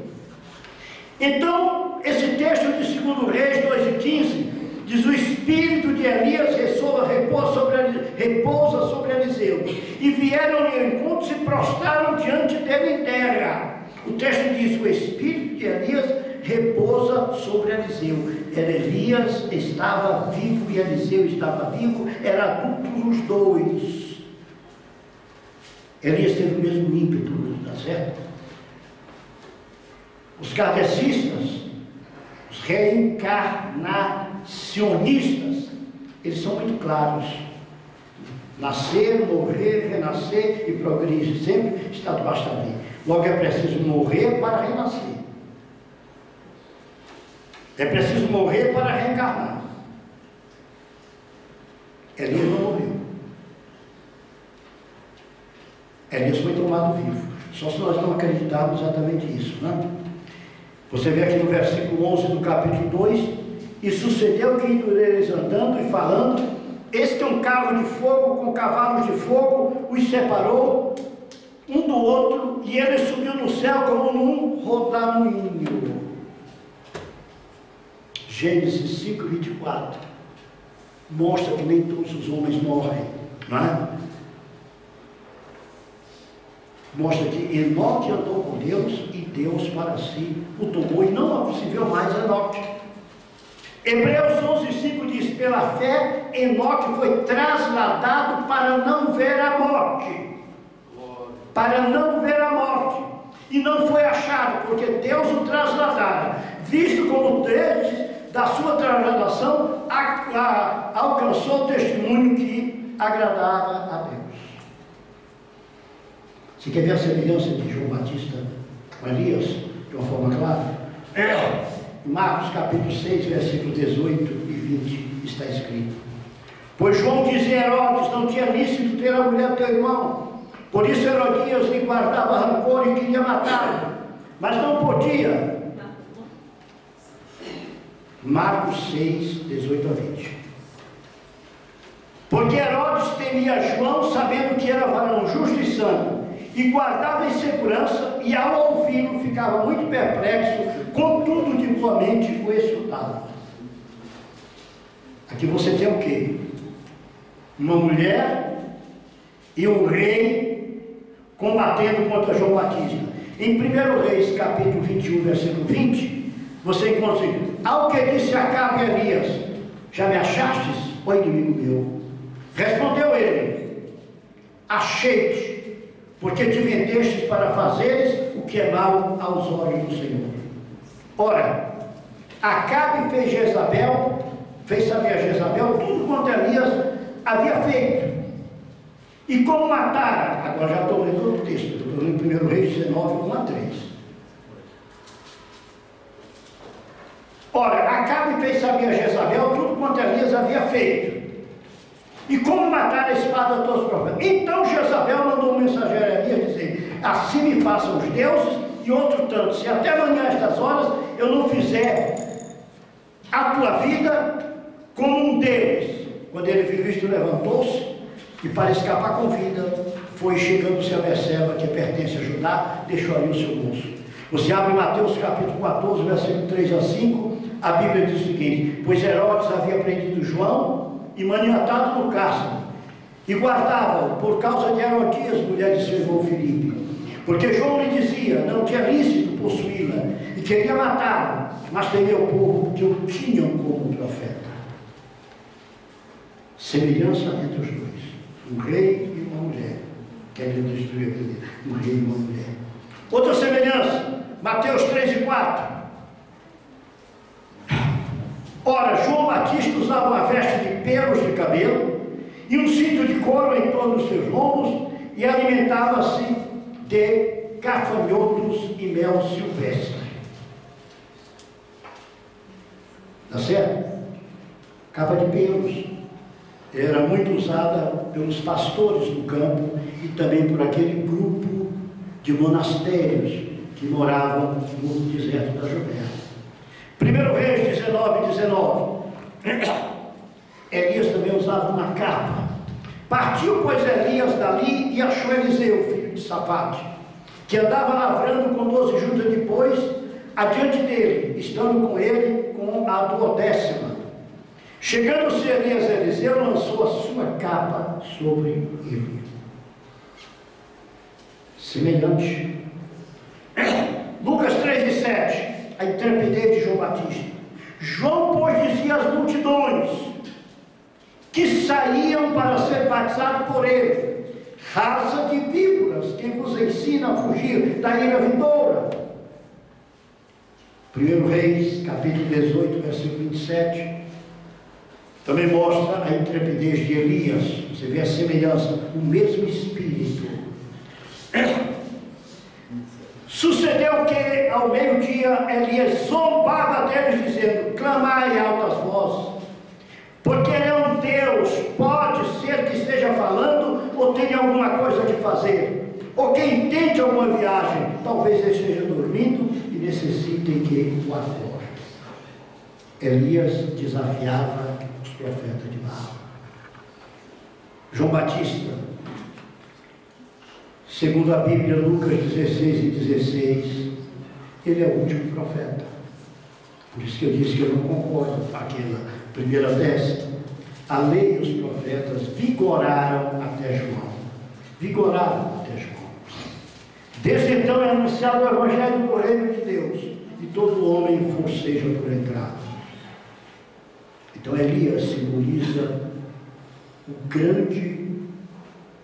Então, esse texto de 2 Reis 2:15 diz: o espírito de Elias repousa sobre Eliseu, e vieram-lhe ao encontro e se prostraram diante dele em terra. O texto diz: o espírito de Elias repousa sobre Eliseu. Elias estava vivo e Eliseu estava vivo, eram adultos os dois. Elias teve o mesmo ímpeto no deserto. Os kardecistas, os reencarnacionistas, eles são muito claros. Nascer, morrer, renascer e progredir, sempre está debaixo da lei. Logo é preciso morrer para renascer. É preciso morrer para reencarnar. Elias não morreu. Elias foi tomado vivo. Só se nós não acreditarmos exatamente isso, né? Você vê aqui no versículo 11 do capítulo 2: e sucedeu que indo eles andando e falando, eis que um carro de fogo com cavalos de fogo os separou um do outro, e ele subiu no céu como num rodamuinho. Gênesis 5:24 mostra que nem todos os homens morrem, não é? Mostra que Enoque andou com Deus e Deus para si o tomou, e não se viu mais Enoque. Hebreus 11:5 diz: pela fé Enoque foi trasladado para não ver a morte. Para não ver a morte. E não foi achado, porque Deus o trasladara, visto como desde da sua trasladação alcançou o testemunho que agradava a Deus. Você quer ver a semelhança de João Batista com Elias de uma forma clara? Em Marcos capítulo 6, versículos 18 e 20 está escrito: pois João dizia a Herodes: não tinha lícito ter a mulher do teu irmão. Por isso Herodias lhe guardava rancor e queria matá-lo, mas não podia. Marcos 6, 18 a 20. Porque Herodes temia João, sabendo que era varão justo e santo, e guardava em segurança, e ao ouvi-lo ficava muito perplexo, contudo de boa mente o escutava. Aqui você tem o quê? Uma mulher e um rei combatendo contra João Batista. Em 1 Reis capítulo 21, versículo 20, você encontra assim: ao que disse Acabe a Elias: já me achastes, ó inimigo meu? Respondeu ele: achei-te, porque te vendestes para fazeres o que é mal aos olhos do Senhor. Ora, Acabe fez saber a Jezabel tudo quanto Elias havia feito. E como mataram, agora já estou lendo outro texto, estou lendo 1 Reis 19, 1 a 3. Ora, Acabe fez saber a Jezabel tudo quanto Elias havia feito. E como matar a espada a todos os profetas. Então Jezabel mandou um mensageiro a Elias dizer: assim me façam os deuses e outro tanto, se até amanhã estas horas eu não fizer a tua vida como um deles. Quando ele viu isto, levantou-se e, para escapar com vida, foi chegando-se a Berseba, que pertence a Judá, deixou ali o seu moço. Você abre Mateus capítulo 14, versículo 3 a 5, a Bíblia diz o seguinte: pois Herodes havia prendido João e maniatado no cárcere, e guardava-o por causa de Herodias, mulher de seu irmão Filipe, porque João lhe dizia: não tinha lícito possuí-la, e queria matá-lo, mas temia o povo, porque o tinham como profeta. Semelhança entre os dois, um rei e uma mulher, querendo destruir a vida, um rei e uma mulher. Outra semelhança, Mateus 3 e 4. Ora, João Batista usava uma veste de pelos de cabelo e um cinto de couro em torno dos seus lombos, e alimentava-se de gafanhotos e mel silvestre. Tá certo? Capa de pelos. Era muito usada pelos pastores do campo e também por aquele grupo de monastérios que moravam no deserto da Judéia. 1 Reis 19. Elias também usava uma capa. Partiu, pois, Elias dali e achou Eliseu, filho de Safate, que andava lavrando com 12 jutas depois, adiante dele, estando com ele com a 12ª. Chegando-se Elias a Eliseu, lançou a sua capa sobre ele. Semelhante. Lucas 3 e 7, a intrepidez de João Batista. João, pois, dizia às multidões que saíam para ser batizados por ele: raça de víboras, quem vos ensina a fugir da ira vindoura? 1 Reis, capítulo 18, versículo 27, também mostra a intrepidez de Elias. Você vê a semelhança, o mesmo espírito. Sucedeu que, ao meio-dia, Elias zombava deles, dizendo: clamai altas vozes, porque ele é um Deus, pode ser que esteja falando, ou tenha alguma coisa de fazer, ou que intente alguma viagem, talvez ele esteja dormindo e necessitem que o acorde. Elias desafiava os profetas de Baal. João Batista, segundo a Bíblia, Lucas 16 e 16, ele é o último profeta. Por isso que eu disse que eu não concordo com aquela primeira tese. A lei e os profetas vigoraram até João. Vigoraram até João. Desde então é anunciado o Evangelho do Reino de Deus, e todo homem forceja por entrar. Então Elias simboliza o grande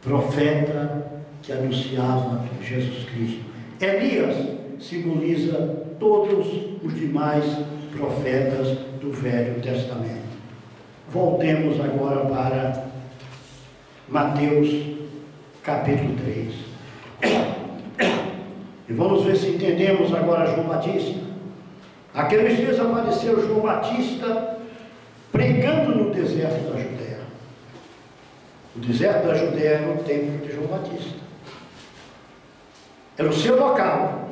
profeta que anunciava Jesus Cristo. Elias simboliza todos os demais profetas do Velho Testamento. Voltemos agora para Mateus capítulo 3. E vamos ver se entendemos agora João Batista. Aqueles dias apareceu João Batista pregando no deserto da Judéia. O deserto da Judéia era o templo de João Batista. Era o seu local.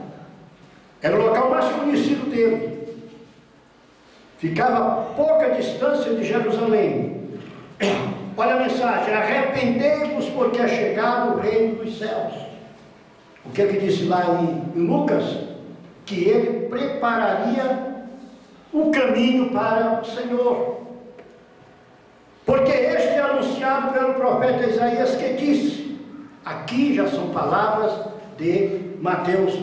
Era o local mais conhecido dele. Ficava a pouca distância de Jerusalém. Olha a mensagem: arrependei-vos, porque é chegado o reino dos céus. O que é que disse lá em Lucas? Que ele prepararia o caminho para o Senhor. Porque este é anunciado pelo profeta Isaías, que disse, aqui já são palavras de Mateus,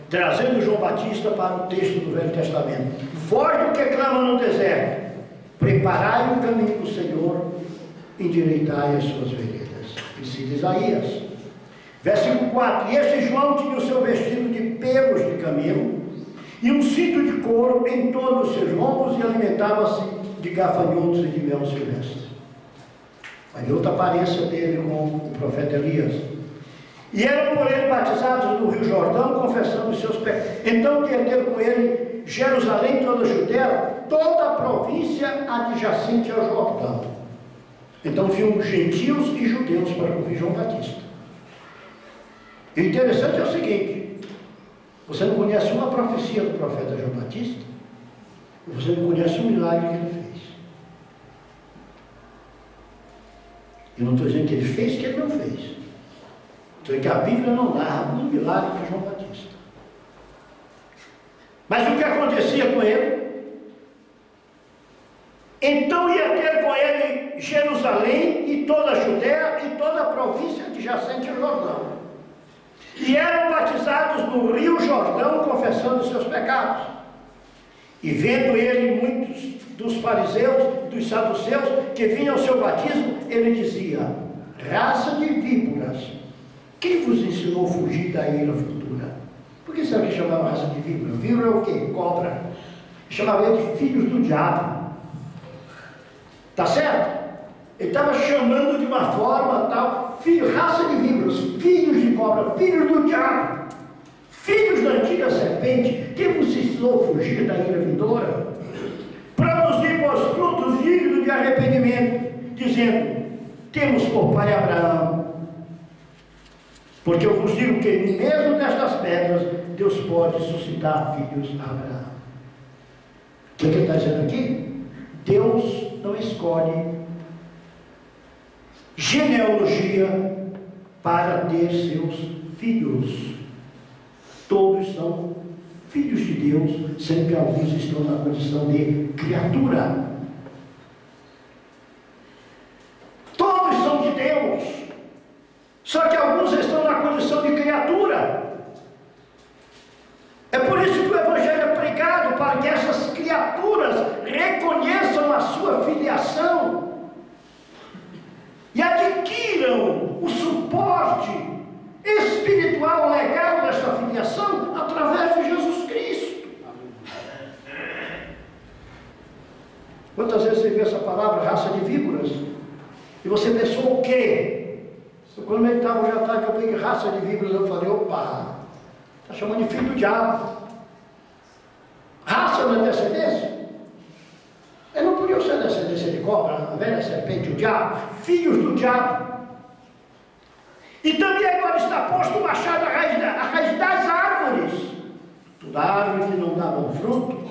trazendo João Batista para o texto do Velho Testamento: vós do que clama no deserto, preparai o caminho do Senhor, endireitai as suas veredas. E cita Isaías. Versículo 4: e este João tinha o seu vestido de pelos de camelo, e um cinto de couro em todos os seus lombos, e alimentava-se de gafanhotos e de mel silvestre. Aí outra aparência dele com o profeta Elias. E eram por ele batizados no rio Jordão, confessando os seus pecados. Então perderam com ele Jerusalém, toda a Judéia, toda a província adjacente ao Jordão. Então vinham gentios e judeus para ouvir João Batista. E o interessante é o seguinte: você não conhece uma profecia do profeta João Batista, você não conhece um milagre que ele fez. Eu não estou dizendo que ele fez, que ele não fez. Estou dizendo que a Bíblia não narra um milagre de João Batista. Mas o que acontecia com ele? Então ia ter com ele Jerusalém e toda a Judéia e toda a província adjacente ao Jordão. E eram batizados no rio Jordão, confessando os seus pecados. E vendo ele muitos dos fariseus, dos saduceus, que vinham ao seu batismo, ele dizia: raça de víboras, quem vos ensinou a fugir da ira futura? Por que será que chamava raça de víbora? Víbora é o quê? Cobra. Chamava ele de filhos do diabo. Tá certo? Ele estava chamando de uma forma tal: filho, raça de víboras, filhos de cobra, filhos do diabo, filhos da antiga serpente, que vos ensinou a fugir da ira vindoura? Produzir vós frutos dignos de arrependimento, dizendo: temos por pai Abraão. Porque eu vos digo que mesmo destas pedras Deus pode suscitar filhos a Abraão. O que ele está dizendo aqui? Deus não escolhe genealogia para ter seus filhos. Todos são filhos de Deus, sendo que alguns estão na condição de criatura. Todos são de Deus, só que alguns estão na condição de criatura. É por isso que o Evangelho é pregado, para que essas criaturas reconheçam a sua filiação e adquiram o suporte espiritual legal desta filiação através de Jesus Cristo. Quantas vezes você vê essa palavra, raça de víboras? E você pensou o quê? Quando ele estava já atrás, que eu peguei raça de víboras, eu falei, opa, está chamando de filho do diabo. Raça não é descendência? Eles não podiam ser descendência de cobra, a velha serpente, o diabo, filhos do diabo. E também agora está posto o machado à raiz das árvores. Toda árvore que não dá bom fruto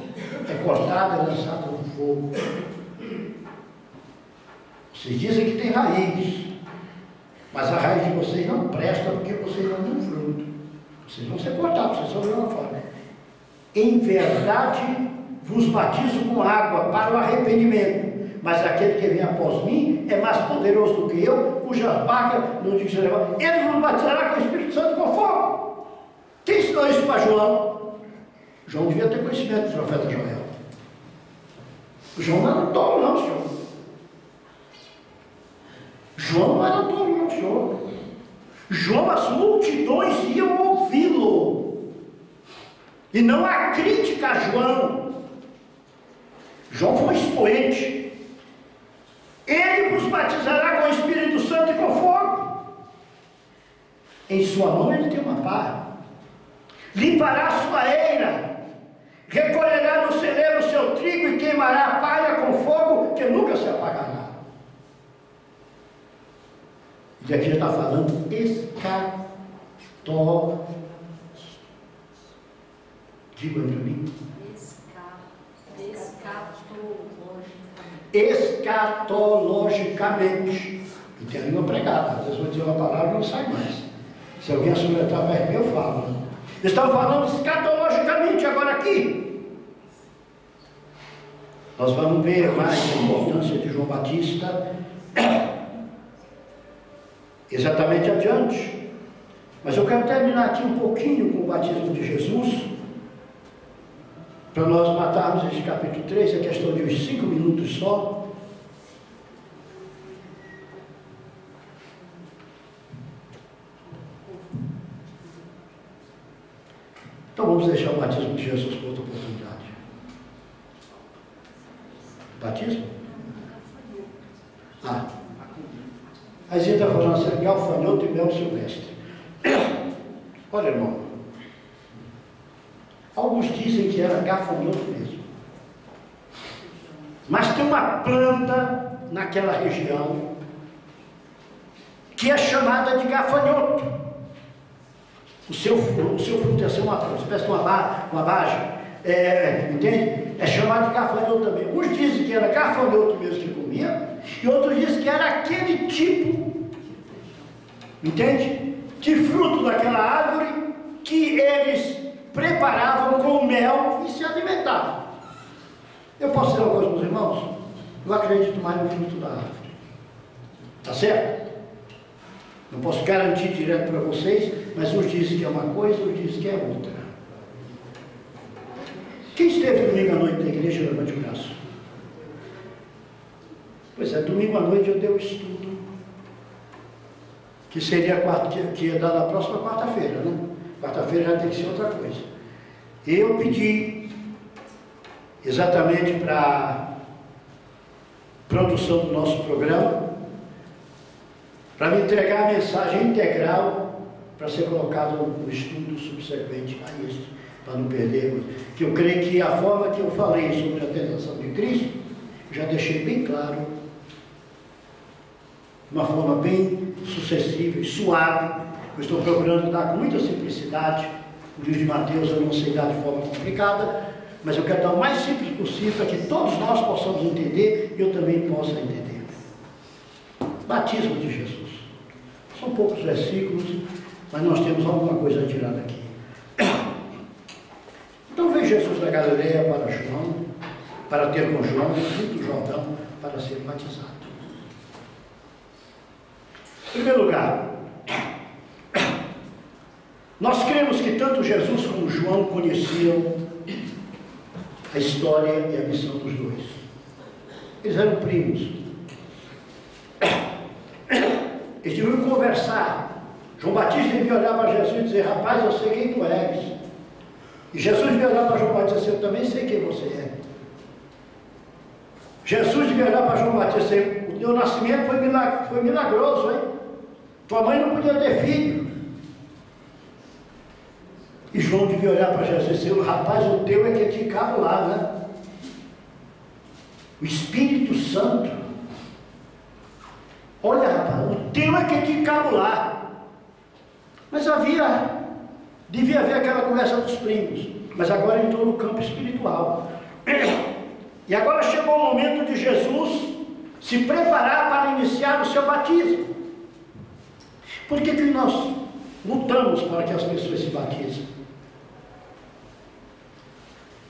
é cortada e lançada no fogo. Vocês dizem que tem raiz, mas a raiz de vocês não presta porque vocês não dão fruto. Vocês vão ser cortados, vocês vão jogar fora. Em verdade, vos batizo com água para o arrependimento, mas aquele que vem após mim é mais poderoso do que eu, cuja barca não diz ele vos batizará com o Espírito Santo e com fogo. Quem ensinou isso para João? João devia ter conhecimento do profeta Joel. João não era tolo não, senhor. João não era tolo não, senhor. João, as multidões iam ouvi-lo. E não há crítica a João. João foi expoente. Ele vos batizará com o Espírito Santo e com fogo. Em sua mão ele tem uma pá. Limpará a sua eira. Recolherá no celeiro o seu trigo e queimará a palha com fogo que nunca se apagará. E aqui já está falando escatologicamente. Diga para mim. Escatologicamente. E tem a língua pregada. Às vezes eu vou dizer uma palavra e não sai mais. Se alguém assoletrar perto de mim, eu falo. Estão falando escatologicamente agora aqui. Nós vamos ver mais a importância de João Batista exatamente adiante. Mas eu quero terminar aqui um pouquinho com o batismo de Jesus, para nós matarmos esse capítulo 3, é questão de uns 5 minutos só. Então vamos deixar o batismo de Jesus para outra oportunidade. Batismo? A gente está falando assim, gafanhoto e mel silvestre. Olha, irmão. Alguns dizem que era gafanhoto mesmo. Mas tem uma planta naquela região que é chamada de gafanhoto. O seu fruto é ser uma espécie de uma bage. Entende? É chamado de gafanhoto também. Uns dizem que era gafanhoto mesmo que comia, e outros dizem que era aquele tipo, entende? De fruto daquela árvore que eles preparavam com mel e se alimentavam. Eu posso dizer uma coisa para os irmãos? Eu acredito mais no fruto da árvore. Tá certo? Não posso garantir direto para vocês, mas uns dizem que é uma coisa, uns dizem que é outra. Quem esteve domingo à noite na igreja, levante o braço. Pois é, domingo à noite eu dei um estudo, que seria que ia dar na próxima quarta-feira, né? Quarta-feira já tem que ser outra coisa. Eu pedi, exatamente para a produção do nosso programa, para me entregar a mensagem integral para ser colocado no estudo subsequente a este, para não perder, que eu creio que a forma que eu falei sobre a tentação de Cristo, já deixei bem claro, de uma forma bem sucessiva e suave. Eu estou procurando dar com muita simplicidade. O livro de Mateus eu não sei dar de forma complicada, mas eu quero dar o mais simples possível para que todos nós possamos entender e eu também possa entender. Batismo de Jesus. São poucos versículos, mas nós temos alguma coisa a tirar daqui. Então veio Jesus da Galileia para João, para ter com João o Rio do Jordão para ser batizado. Em primeiro lugar, nós cremos que tanto Jesus como João conheciam a história e a missão dos dois. Eles eram primos. Eles deviam conversar. João Batista devia olhar para Jesus e dizer: rapaz, eu sei quem tu és. E Jesus devia olhar para João Batista e dizer: eu também sei quem você é. Jesus devia olhar para João Batista e dizer: o teu nascimento foi milagroso, hein? Tua mãe não podia ter filho. E João devia olhar para Jesus e dizer: rapaz, o teu é que te cabe lá, né? O Espírito Santo. Olha, rapaz, o teu é que te cabe lá. Mas devia haver aquela conversa dos primos. Mas agora entrou no campo espiritual. E agora chegou o momento de Jesus se preparar para iniciar o seu batismo. Por que nós lutamos para que as pessoas se batizem?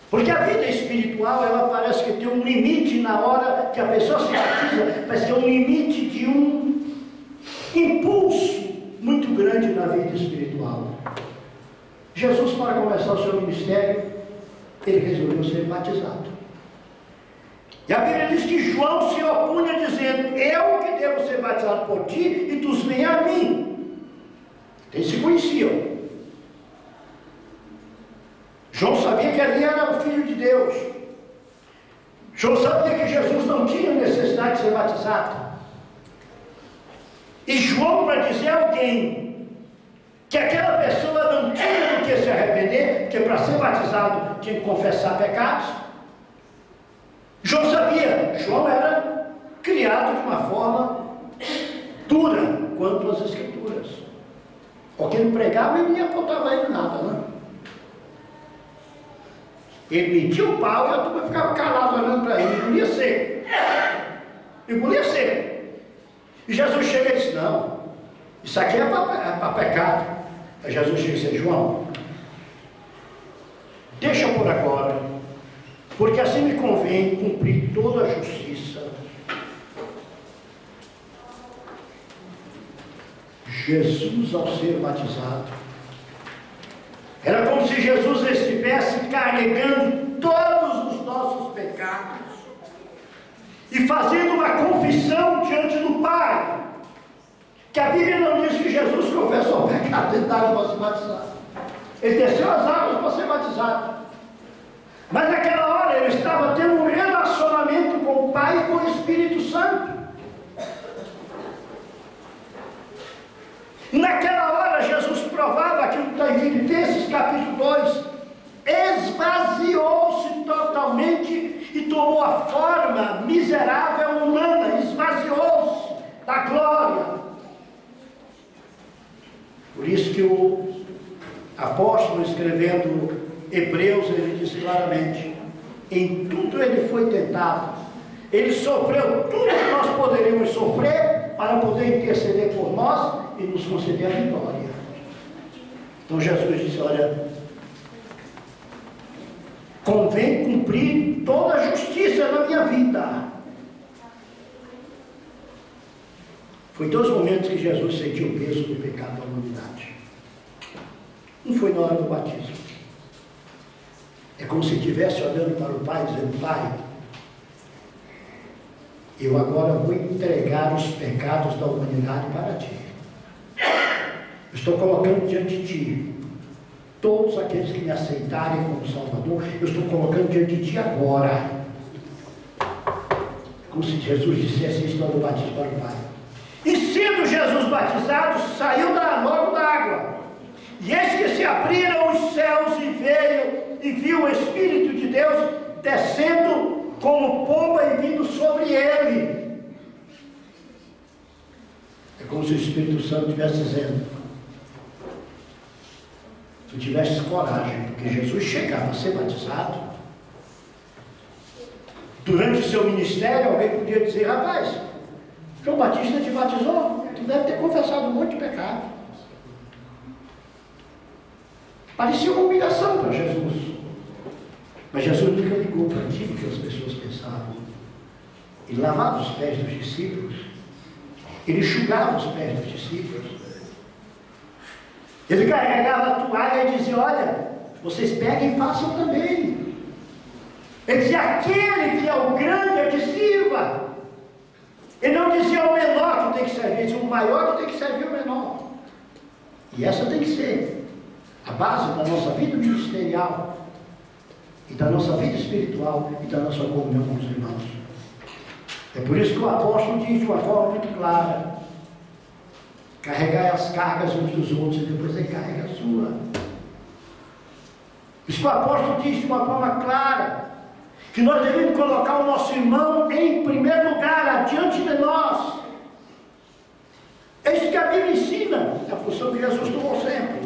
Porque a vida espiritual, ela parece que tem um limite na hora que a pessoa se batiza, parece que é um limite de um impulso muito grande na vida espiritual. Jesus, para começar o seu ministério, ele resolveu ser batizado. E a Bíblia diz que João se opunha dizendo: eu que devo ser batizado por ti, e tu vem a mim. Eles se conheciam. João sabia que ali era o Filho de Deus. João sabia que Jesus não tinha necessidade de ser batizado. E João, para dizer a alguém que aquela pessoa não tinha do que se arrepender, porque para ser batizado tinha que confessar pecados, João sabia. João era criado de uma forma dura quanto às Escrituras. Porque ele pregava e ninguém apontava ele nada, né? Ele metia o pau e a turma ficava calada olhando para ele, engolia seco. Engolia seco. E Jesus chega e disse: não, isso aqui é para pecado. Aí Jesus chega e disse: João, deixa por agora, porque assim me convém cumprir toda a justiça. Jesus, ao ser batizado, era como se Jesus estivesse carregando todos os nossos pecados e fazendo uma confissão diante do Pai. Que a Bíblia não diz que Jesus confessou o pecado dentro da água para ser batizado. Ele desceu as águas para ser batizado. Mas naquela hora ele estava tendo um relacionamento com o Pai e com o Espírito Santo. Naquela hora Jesus provava aquilo que está em Filipenses capítulo 2, esvaziou-se totalmente e tomou a forma miserável humana, esvaziou-se da glória. Por isso que o apóstolo, escrevendo Hebreus, ele diz claramente: em tudo ele foi tentado, ele sofreu tudo que nós poderíamos sofrer para poder interceder por nós e nos conceder a vitória. Então Jesus disse: olha, convém cumprir toda a justiça na minha vida. Foi dois momentos que Jesus sentiu o peso do pecado da humanidade. Um foi na hora do batismo. É como se estivesse olhando para o Pai, dizendo: Pai, eu agora vou entregar os pecados da humanidade para ti. Eu estou colocando diante de ti todos aqueles que me aceitarem como Salvador. Eu estou colocando diante de ti agora. Como se Jesus dissesse isso no batismo para o Pai. E sendo Jesus batizado, saiu logo da água. E eis que se abriram os céus e veio e viu o Espírito de Deus descendo como pomba e vindo sobre ele. É como se o Espírito Santo estivesse dizendo: se tivesse coragem, porque Jesus chegava a ser batizado, durante o seu ministério alguém podia dizer: rapaz, João Batista te batizou, tu deve ter confessado um monte de pecado. Parecia uma humilhação para Jesus. Mas Jesus nunca ligou para aquilo que as pessoas pensavam. Ele lavava os pés dos discípulos. Ele enxugava os pés dos discípulos. Ele carregava a toalha e dizia: olha, vocês peguem e façam também. Ele dizia: aquele que é o grande é que sirva. Ele não dizia o menor que tem que servir, ele dizia o maior que tem que servir o menor. E essa tem que ser a base da nossa vida ministerial, e da nossa vida espiritual, e da nossa comunhão com os irmãos. É por isso que o apóstolo diz de uma forma muito clara: carregai as cargas uns dos outros e depois carrega a sua. Isso que o apóstolo diz de uma forma clara, que nós devemos colocar o nosso irmão em primeiro lugar, adiante de nós. É isso que a Bíblia ensina, é a posição que Jesus tomou sempre.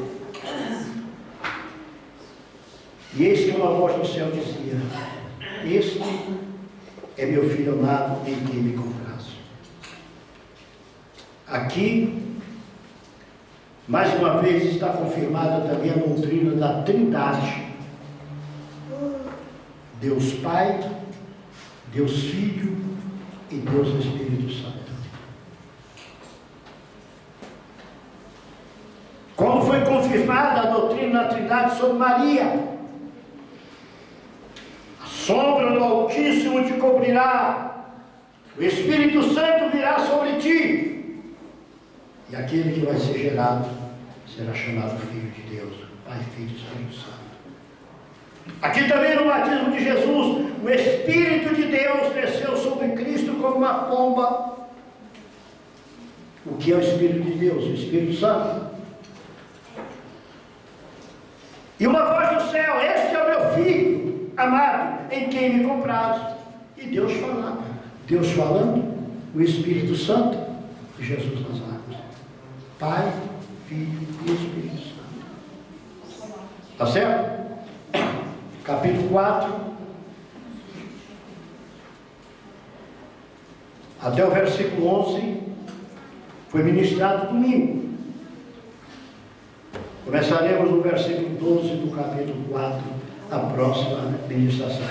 E eis que uma voz do céu dizia: este é meu filho amado, em quem me comprazo. Aqui, mais uma vez, está confirmada também a doutrina da Trindade. Deus Pai, Deus Filho e Deus Espírito Santo. Como foi confirmada a doutrina da Trindade sobre Maria: a sombra do Altíssimo te cobrirá, o Espírito Santo virá sobre ti, e aquele que vai ser gerado será chamado Filho de Deus, Pai, Filho e Espírito Santo. Aqui também no batismo de Jesus, o Espírito de Deus desceu sobre Cristo como uma pomba. O que é o Espírito de Deus? O Espírito Santo. E uma voz do céu: este é o meu filho amado, em quem me comprazo. E Deus falando. Deus falando, o Espírito Santo e Jesus nas águas. Pai, Filho e Espírito Santo. Está certo? Capítulo 4, até o versículo 11, foi ministrado domingo. Começaremos no versículo 12 do capítulo 4, a próxima ministração.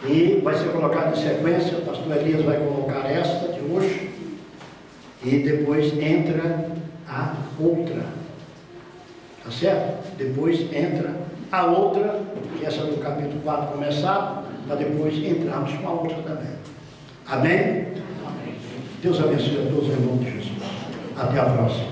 E vai ser colocado em sequência, o pastor Elias vai colocar esta de hoje, e depois entra a outra. Tá certo? Depois entra a outra, que essa do capítulo 4 começado, para depois entrarmos com a outra também. Amém? Amém. Deus abençoe a todos em nome de Jesus. Até a próxima.